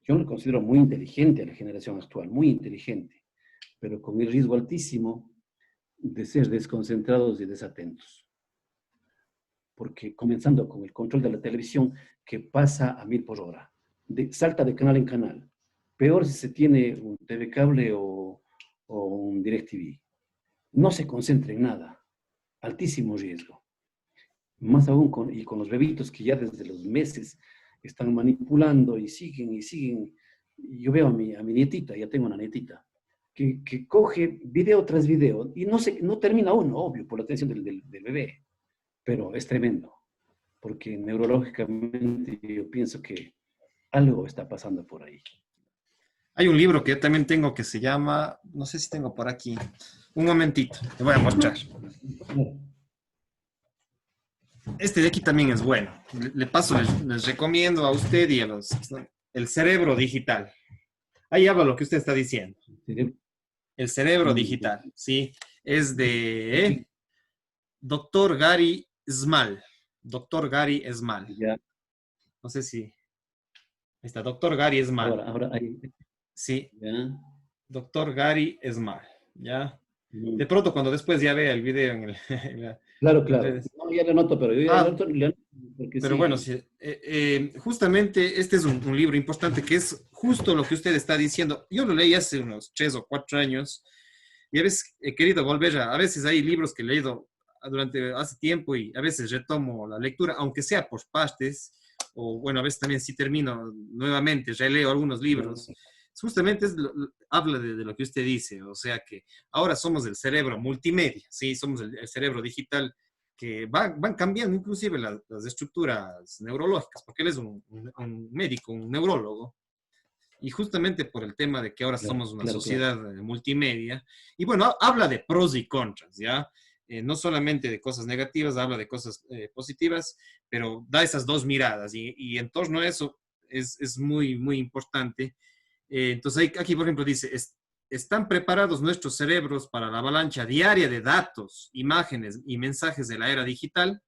yo lo considero muy inteligente a la generación actual, muy inteligente, pero con el riesgo altísimo de ser desconcentrados y desatentos. Porque comenzando con el control de la televisión que pasa a 1000 por hora, salta de canal en canal. Peor si se tiene un TV cable o un DirecTV. No se concentra en nada. Altísimo riesgo. Más aún con los bebitos que ya desde los meses están manipulando y siguen y siguen. Yo veo a mi nietita, ya tengo una nietita, que coge video tras video y no termina uno, obvio, por la atención del bebé. Pero es tremendo, porque neurológicamente yo pienso que algo está pasando por ahí. Hay un libro que yo también tengo que se llama, no sé si tengo por aquí, un momentito, te voy a mostrar. Este de aquí también es bueno. Le paso, les recomiendo a usted y a los... El cerebro digital. Ahí habla lo que usted está diciendo. El cerebro digital, ¿sí? Es de Dr. Gary Small. Dr. Gary Small. Ya. No sé si... Ahí está, Dr. Gary Small. Ahora ahí. Sí. Ya. Dr. Gary Small. ¿Ya? De pronto, cuando después ya vea el video en Claro. No, ya lo noto, pero yo ya lo noto. Pero sí. Bueno, sí, justamente este es un libro importante que es justo lo que usted está diciendo. Yo lo leí hace unos 3 o 4 años y a veces he querido volver a veces hay libros que he leído hace tiempo y a veces retomo la lectura, aunque sea por partes, o bueno, a veces también si termino nuevamente, releo algunos libros. justamente habla de lo que usted dice, o sea que ahora somos el cerebro multimedia, ¿sí? Somos el cerebro digital que van cambiando inclusive las estructuras neurológicas, porque él es un médico, un neurólogo, y justamente por el tema de que ahora Claro, somos una claro, claro. sociedad multimedia, y bueno, habla de pros y contras, ¿ya? No solamente de cosas negativas, habla de cosas positivas, pero da esas dos miradas, y en torno a eso es muy, muy importante. Entonces, aquí, por ejemplo, dice, están preparados nuestros cerebros para la avalancha diaria de datos, imágenes y mensajes de la era digital.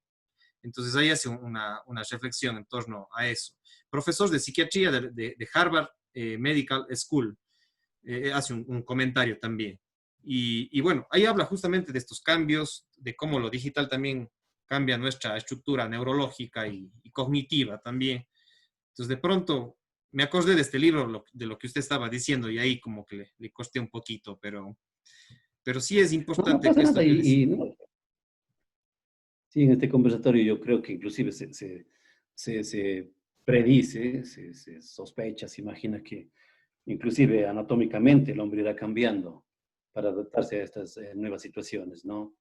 Entonces ahí hace una reflexión en torno a eso. Profesor de psiquiatría de Harvard Medical School hace un comentario también. Y bueno, ahí habla justamente de estos cambios, de cómo lo digital también cambia nuestra estructura neurológica y cognitiva también. Entonces de pronto me acordé de este libro, de lo que usted estaba diciendo, y ahí como que le costé un poquito, pero sí es No, no importante pasa que esto nada. que les... Sí, en este conversatorio yo creo que inclusive se predice, se sospecha, se imagina que inclusive anatómicamente el hombre irá cambiando para adaptarse a estas nuevas situaciones, ¿no?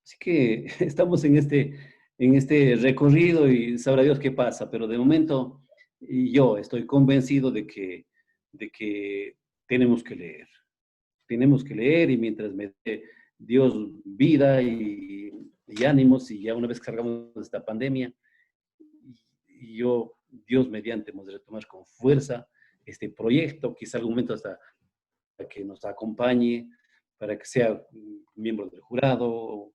Así que estamos en este recorrido y sabrá Dios qué pasa, pero de momento y yo estoy convencido de que tenemos que leer. Tenemos que leer y mientras me dé Dios vida y ánimos y ya una vez cargamos esta pandemia, y yo, Dios mediante, hemos de retomar con fuerza este proyecto, quizá algún momento hasta que nos acompañe, para que sea miembro del jurado o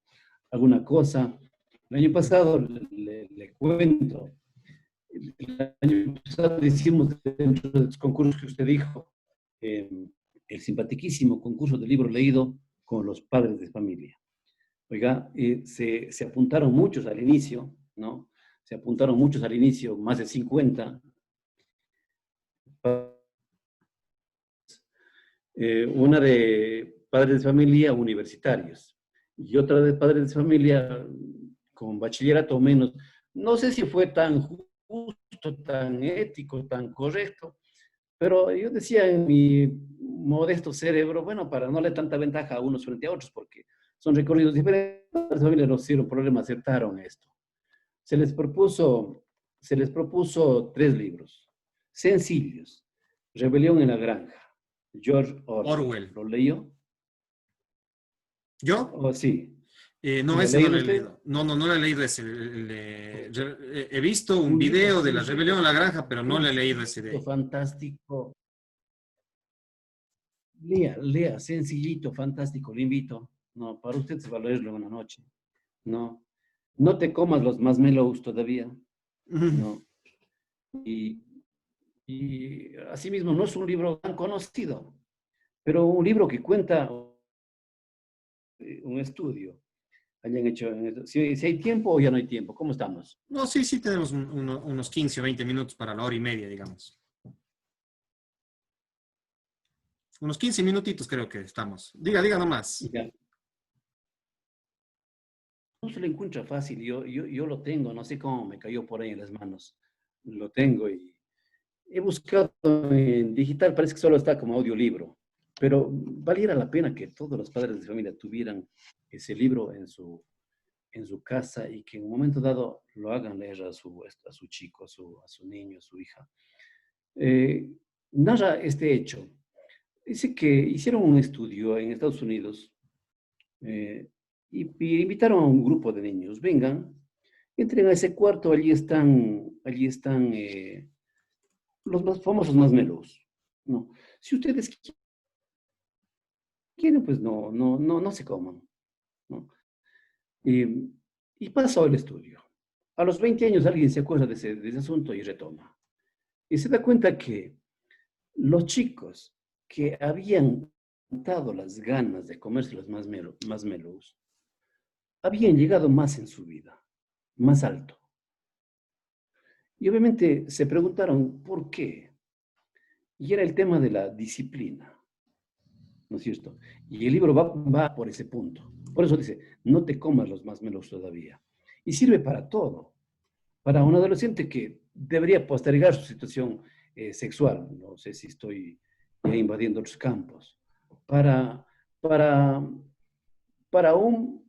alguna cosa. El año pasado, le cuento, el año pasado hicimos dentro de los concursos que usted dijo, eh, el simpaticísimo concurso de libro leído con los padres de familia. Oiga, se apuntaron muchos al inicio, ¿no? Se apuntaron muchos al inicio, más de 50. Una de padres de familia universitarios y otra de padres de familia con bachillerato o menos. No sé si fue tan justo, tan ético, tan correcto, pero yo decía en mi modesto cerebro, bueno, para no darle tanta ventaja a unos frente a otros, porque son recorridos diferentes, las familias no hicieron problema, aceptaron esto. Se les propuso, se les propuso 3 libros, sencillos. Rebelión en la Granja, George Orwell. Orwell. ¿Lo leyó? ¿Yo? ¿O sí? No, ¿Lo ese no leído lo he usted? leído. No lo he leído ese. He visto un Un libro video de la rebelión en la sencillito, granja, pero no lo he leído ese de ahí. fantástico. Lea, lea, sencillito, fantástico, le invito. No, para usted se va a leerlo en una noche. No, no te comas los marshmallows todavía. No. Y, y asimismo no es un libro tan conocido, pero un libro que cuenta un estudio. Hayan hecho, si hay tiempo o ya no hay tiempo, ¿cómo estamos? No, sí, sí, tenemos unos 15 o 20 minutos para la hora y media, digamos. Unos 15 minutitos creo que estamos. Diga nomás. Ya. No se lo encuentra fácil, yo lo tengo, no sé cómo me cayó por ahí en las manos. Lo tengo y he buscado en digital, parece que solo está como audiolibro, pero valiera la pena que todos los padres de familia tuvieran ese libro en su casa y que en un momento dado lo hagan leer a su chico, a su niño, a su hija. Eh, Narra este hecho. Dice que hicieron un estudio en Estados Unidos eh, y invitaron a un grupo de niños, vengan, entren a ese cuarto, allí están los más famosos marshmallows. No, si ustedes quieren, pues no se coman, ¿no? Y, y pasó el estudio. A los 20 años alguien se acuerda de ese asunto y retoma. Y se da cuenta que los chicos que habían dado las ganas de comerse los marshmallows habían llegado más en su vida, más alto. Y obviamente se preguntaron por qué. Y era el tema de la disciplina, ¿no es cierto? Y el libro va por ese punto. Por eso dice, no te comas los marshmallows todavía. Y sirve para todo. Para un adolescente que debería postergar su situación sexual. No sé si estoy ya invadiendo otros campos. Para, para, para un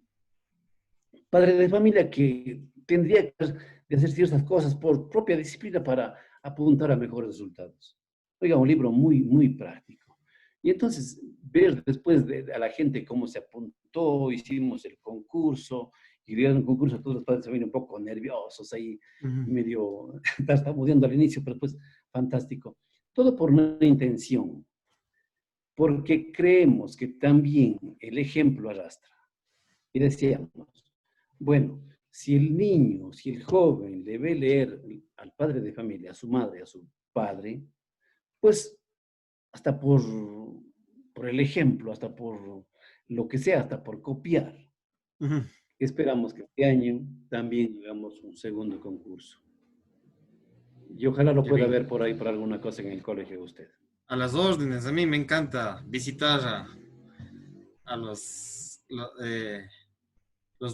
padre de familia que tendría de hacer ciertas cosas por propia disciplina para apuntar a mejores resultados. Oiga, un libro muy, muy práctico. Y entonces, ver después a la gente cómo se apuntó, hicimos el concurso, y en un concurso todos los padres se ven un poco nerviosos ahí, Ujú. medio tartamudeando al inicio, pero después fantástico. Todo por una intención, porque creemos que también el ejemplo arrastra. Y decíamos, bueno, si el niño, si el joven le ve leer al padre de familia, a su madre, a su padre, pues hasta por el ejemplo, hasta por lo que sea, hasta por copiar. Ujú. Esperamos que este año también hagamos un segundo concurso. Y ojalá lo Qué pueda bien. ver por ahí, por alguna cosa en el colegio de usted. A las órdenes, a mí me encanta visitar a los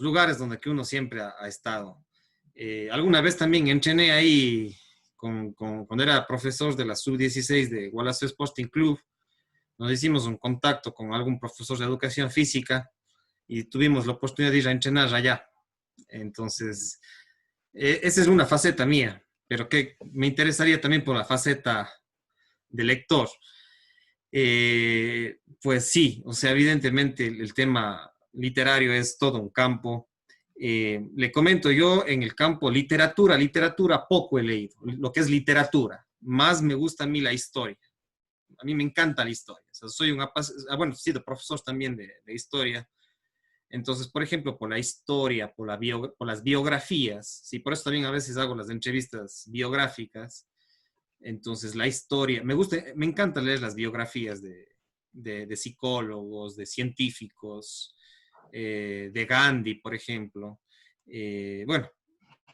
lugares donde que uno siempre ha estado. Alguna vez también entrené ahí cuando era profesor de la sub-16 de Gualaceo Sporting Club. Nos hicimos un contacto con algún profesor de educación física y tuvimos la oportunidad de ir a entrenar allá. Entonces, esa es una faceta mía, pero que me interesaría también por la faceta de lector. Pues sí, o sea, evidentemente el tema literario es todo un campo. Le comento yo en el campo literatura poco he leído, lo que es literatura. Más me gusta a mí la historia. A mí me encanta la historia. O sea, soy bueno, he sido profesor también de historia. Entonces, por ejemplo, por la historia, por las biografías, sí, por eso también a veces hago las entrevistas biográficas. Entonces, la historia, me encanta leer las biografías de psicólogos, de científicos, de Gandhi, por ejemplo. Bueno,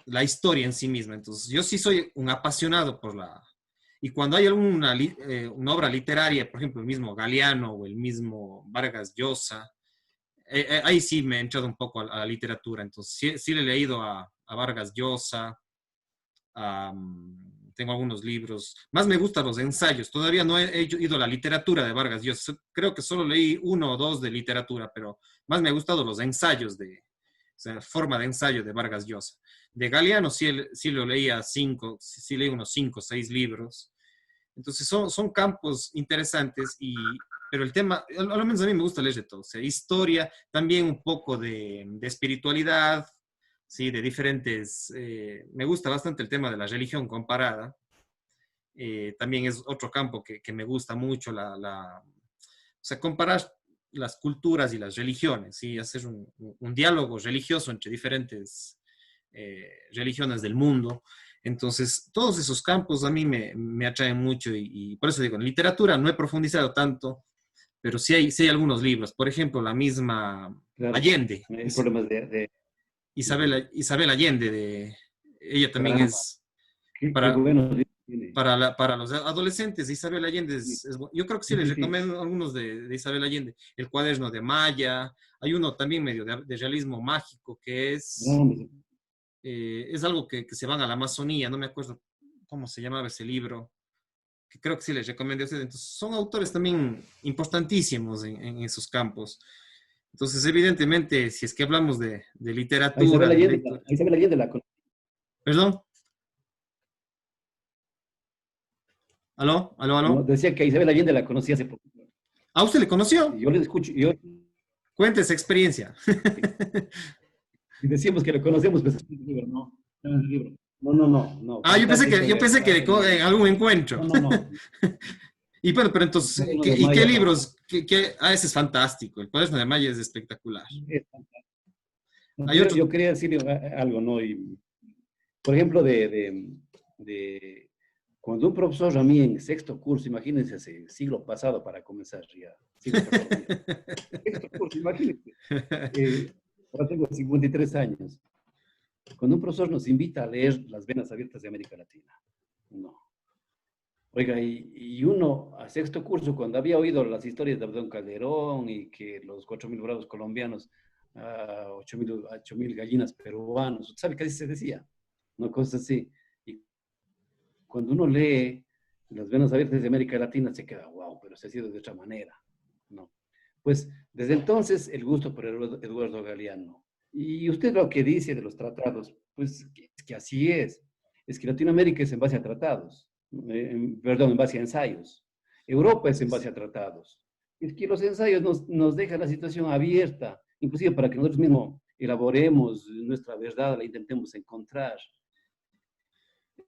la historia en sí misma. Entonces, yo sí soy un apasionado por la... Y cuando hay una obra literaria, por ejemplo, el mismo Galeano o el mismo Vargas Llosa, ahí sí me he entrado un poco a la literatura. Entonces, sí, sí le he leído a Vargas Llosa, tengo algunos libros. Más me gustan los ensayos. Todavía no he ido a la literatura de Vargas Llosa. Creo que solo leí uno o dos de literatura, pero más me han gustado los ensayos o sea, forma de ensayo de Vargas Llosa. De Galeano sí, sí lo leía sí leí unos 5 o 6 libros. Entonces son campos interesantes, pero el tema, al menos a mí me gusta leer de todo. O sea, historia, también un poco de espiritualidad, ¿sí? De diferentes... me gusta bastante el tema de la religión comparada. También es otro campo que me gusta mucho, o sea, comparar las culturas y las religiones, ¿sí? Hacer un diálogo religioso entre diferentes religiones del mundo. Entonces, todos esos campos a mí me atraen mucho y por eso digo, en literatura no he profundizado tanto, pero sí hay algunos libros. Por ejemplo, la misma Claro, Allende, el problema es ujú. Isabel Allende, ella también Caramba, es qué para, bueno tiene. para los adolescentes. Isabel Allende yo creo que sí Sí, les sí, sí. recomiendo algunos de Isabel Allende. El cuaderno de Maya, hay uno también medio de realismo mágico que Caramba, es algo que se van a la Amazonía, no me acuerdo cómo se llamaba ese libro, que creo que sí les recomiendo a ustedes. Entonces, son autores también importantísimos en esos campos. Entonces, evidentemente, si es que hablamos de literatura, de lectura. A Isabel Allende la ¿Perdón? ¿Aló? ¿Aló? no, ¿Aló? decía que a Isabel Allende la conocí hace poco. ¿A usted le Y conoció? yo le escucho, Cuente esa experiencia. y decimos que lo conocemos, pues el libro, no, no es el libro. No, no, no, no, Ah, fantástico yo pensé que en algún encuentro. no, no, no. Y bueno, pero El entonces, cuaderno de ¿y qué Maya, libros? Ese es fantástico. El cuaderno de Maya es espectacular. es Hay otro. yo quería decirle algo, ¿no? Y, por ejemplo, de cuando un profesor a mí en sexto curso, imagínense, hace siglo pasado para comenzar ya, siglo pasado, mira, sexto curso, imagínense, ahora tengo 53 años, cuando un profesor nos invita a leer Las Venas Abiertas de América Latina, no. Oiga, y uno a sexto curso, cuando había oído las historias de Abdón Calderón y que los 4.000 bravos colombianos, 8.000 gallinas peruanos, ¿sabe qué se decía? Una cosa así. Y cuando uno lee las venas abiertas de América Latina, se queda, wow, pero se ha sido de otra manera, ¿no? Pues desde entonces el gusto por Eduardo Galeano. Y usted lo que dice de los tratados, pues es que así es que Latinoamérica es en base a tratados, perdón, en base a ensayos. Europa es en base a tratados. Es que los ensayos nos dejan la situación abierta, inclusive para que nosotros mismos elaboremos nuestra verdad, la intentemos encontrar.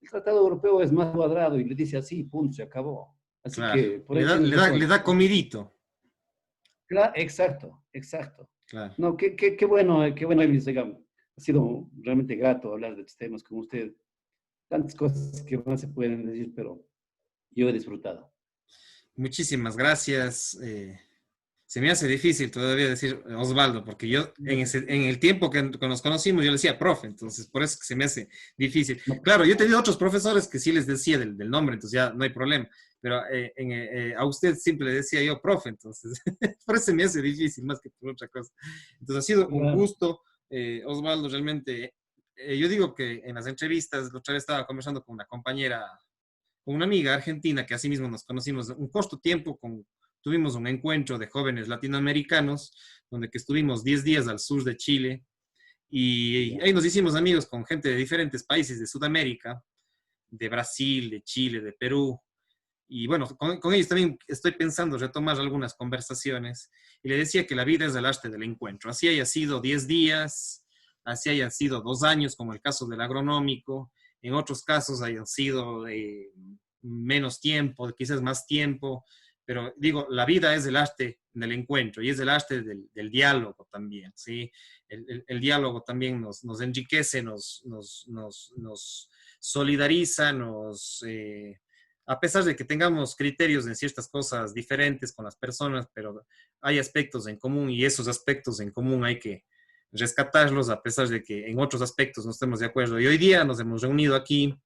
El tratado europeo es más cuadrado y le dice así, punto, se acabó. Así Claro. que por ahí tiene Le razón. da comidito. Claro, exacto, exacto. Claro. No, qué bueno, Elvis, oiga, ha sido realmente grato hablar de estos temas con usted. Tantas cosas que más se pueden decir, pero yo he disfrutado. Muchísimas gracias. Se me hace difícil todavía decir Osvaldo, porque yo en el tiempo que nos conocimos yo le decía profe, entonces por eso es que se me hace difícil. No, Claro, yo he tenido otros profesores que sí les decía del nombre, entonces ya no hay problema, pero a usted siempre le decía yo profe, entonces por eso se me hace difícil más que por otra cosa. Entonces ha sido un claro, gusto, Osvaldo, realmente. Yo digo que en las entrevistas, la otra vez estaba conversando con una compañera, con una amiga argentina que así mismo nos conocimos un corto tiempo, tuvimos un encuentro de jóvenes latinoamericanos, donde que estuvimos 10 días al sur de Chile, y ya. ahí nos hicimos amigos con gente de diferentes países de Sudamérica, de Brasil, de Chile, de Perú, y bueno, con ellos también estoy pensando retomar algunas conversaciones, y le decía que la vida es el arte del encuentro, así haya sido 10 días, así hayan sido 2 años, como el caso del agronómico, en otros casos hayan sido menos tiempo, quizás más tiempo, pero digo, la vida es el arte del encuentro y es el arte del diálogo también, ¿sí? El diálogo también nos enriquece, nos solidariza, a pesar de que tengamos criterios en ciertas cosas diferentes con las personas, pero hay aspectos en común y esos aspectos en común hay que rescatarlos a pesar de que en otros aspectos no estemos de acuerdo. Y hoy día nos hemos reunido aquí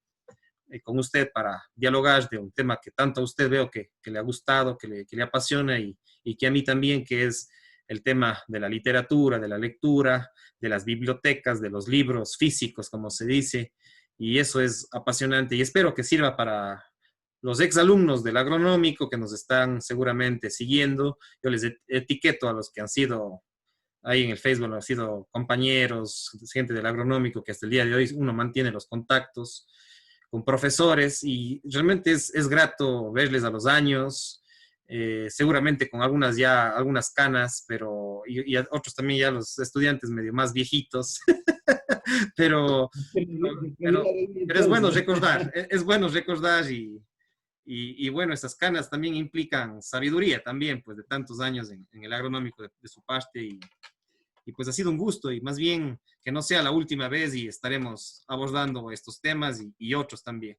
con usted para dialogar de un tema que tanto a usted veo que le ha gustado, que le apasiona y que a mí también, que es el tema de la literatura, de la lectura, de las bibliotecas, de los libros físicos, como se dice, y eso es apasionante y espero que sirva para los exalumnos del agronómico que nos están seguramente siguiendo. Yo les etiqueto a los que han sido ahí en el Facebook, han sido compañeros, gente del agronómico que hasta el día de hoy uno mantiene los contactos con profesores y realmente es grato verles a los años, seguramente con algunas canas, pero y a otros también ya los estudiantes medio más viejitos, pero, pero, pero es bueno recordar y bueno, esas canas también implican sabiduría también, pues de tantos años en el agronómico de su parte y pues ha sido un gusto y más bien que no sea la última vez y estaremos abordando estos temas y otros también.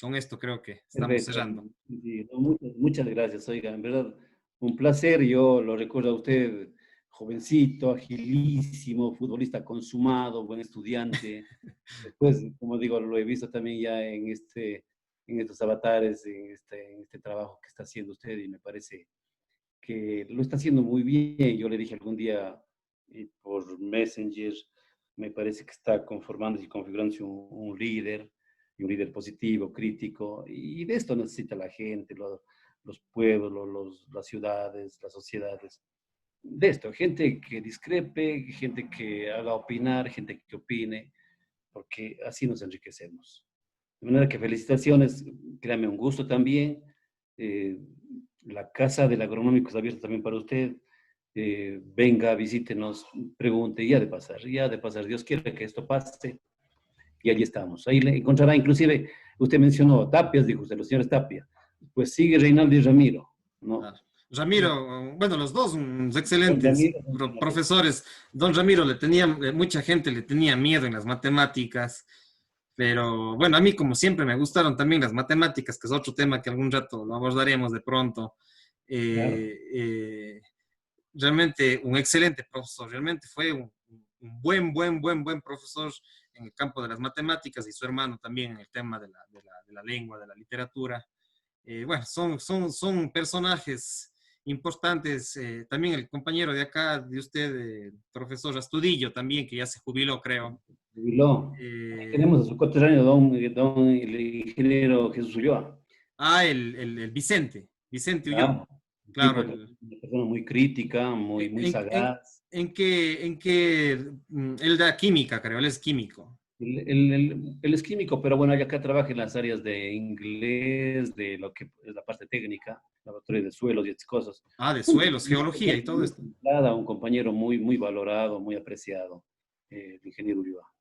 Con esto creo que estamos Perfecto. cerrando. Sí, no, muchas gracias, oiga, en verdad, un placer. Yo lo recuerdo a usted, jovencito, agilísimo, futbolista consumado, buen estudiante. Después, como digo, lo he visto también ya en estos avatares, en este trabajo que está haciendo usted y me parece que lo está haciendo muy bien. Yo le dije algún día por Messenger, me parece que está conformándose y configurándose un líder, y un líder positivo, crítico, y de esto necesita la gente, los pueblos, las ciudades, las sociedades. De esto, gente que discrepe, gente que haga opinar, gente que opine, porque así nos enriquecemos. De manera que felicitaciones, créame, un gusto también. Eh, la Casa del Agronómico está abierta también para usted. Venga, visítenos, pregunte, ya de pasar, Dios quiere que esto pase, y allí estamos. Ahí le encontrará, inclusive, usted mencionó Tapias, dijo usted, los señores Tapia. Pues sigue Reinaldo y Ramiro, ¿no? Claro. Ramiro, bueno, los dos, unos excelentes Ramiro, profesores. Don Ramiro mucha gente le tenía miedo en las matemáticas, pero bueno, a mí como siempre me gustaron también las matemáticas, que es otro tema que algún rato lo abordaremos de pronto. claro. Eh, eh, realmente un excelente profesor, realmente fue un buen profesor en el campo de las matemáticas y su hermano también en el tema de la lengua, de la literatura. Bueno, son personajes importantes. También el compañero de acá, de usted, profesor Astudillo, también, que ya se jubiló, creo. jubiló. Aquí Eh, tenemos a su coterráneo, el ingeniero Jesús Ulloa. el Vicente, Vicente Ulloa, Claro, un claro. tipo, una persona muy crítica, muy En, en, sagaz. él da química, creo, él es químico. Él es químico, pero bueno, ya acá trabaja en las áreas de inglés, de lo que es la parte técnica, laboratorio de suelos y estas cosas. Ah, de Un, suelos, geología y todo esto. un compañero muy valorado, muy apreciado, el ingeniero Ulloa.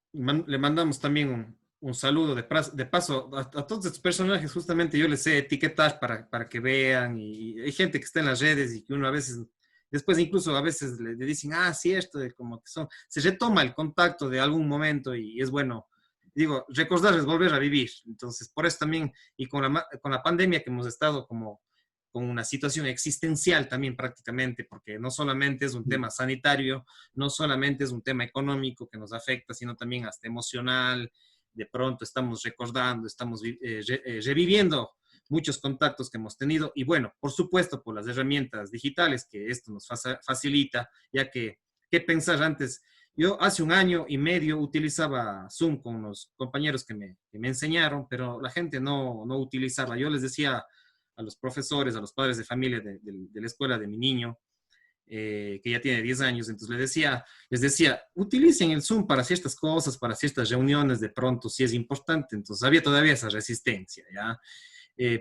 Le mandamos también un saludo de paso a todos estos personajes, justamente yo les sé etiquetar para que vean y hay gente que está en las redes y que uno a veces, después incluso a veces le dicen, ah, sí, esto, de como que son, se retoma el contacto de algún momento y es bueno, digo, recordar es volver a vivir. Entonces, por eso también, y con la pandemia que hemos estado como con una situación existencial también prácticamente, porque no solamente es un tema sanitario, no solamente es un tema económico que nos afecta, sino también hasta emocional. De pronto estamos recordando, estamos reviviendo muchos contactos que hemos tenido y bueno, por supuesto, por las herramientas digitales que esto nos facilita, ya que, ¿qué pensar antes? Yo hace un año y medio utilizaba Zoom con los compañeros que me enseñaron, pero la gente no utilizaba. Yo les decía a los profesores, a los padres de familia de la escuela de mi niño, que ya tiene 10 años, entonces les decía, utilicen el Zoom para ciertas cosas, para ciertas reuniones, de pronto, si es importante. Entonces había todavía esa resistencia, ¿ya?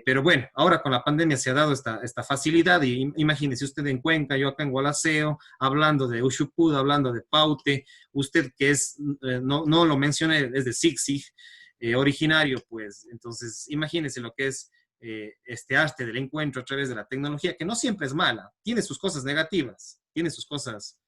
Pero bueno, ahora con la pandemia se ha dado esta facilidad y imagínese usted en Cuenca, yo acá en Gualaceo, hablando de Ushupud, hablando de Paute, usted que es, no lo mencioné, es de Zig-Zig, originario, pues entonces imagínese lo que es este arte del encuentro a través de la tecnología, que no siempre es mala, tiene sus cosas negativas, tiene sus cosas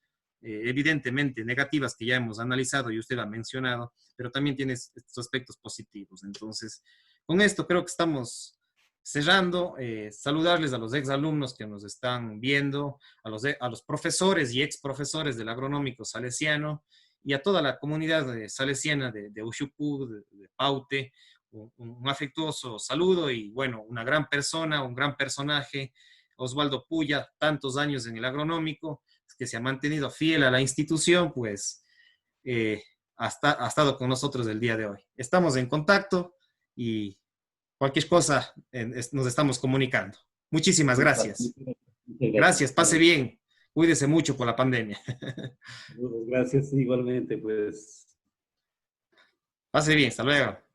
evidentemente negativas que ya hemos analizado y usted ha mencionado, pero también tiene estos aspectos positivos. Entonces, con esto creo que estamos cerrando. Saludarles a los exalumnos que nos están viendo, a los profesores y ex profesores del agronómico salesiano y a toda la comunidad salesiana de Ushupú, de Paute, un afectuoso saludo y bueno, una gran persona, un gran personaje, Osvaldo Puya, tantos años en el agronómico, que se ha mantenido fiel a la institución, pues ha estado con nosotros el día de hoy. Estamos en contacto y cualquier cosa nos estamos comunicando. Muchísimas gracias. Muchas gracias. Gracias, pase bien. Cuídese mucho por la pandemia. Gracias igualmente, pues. Pase bien, hasta luego.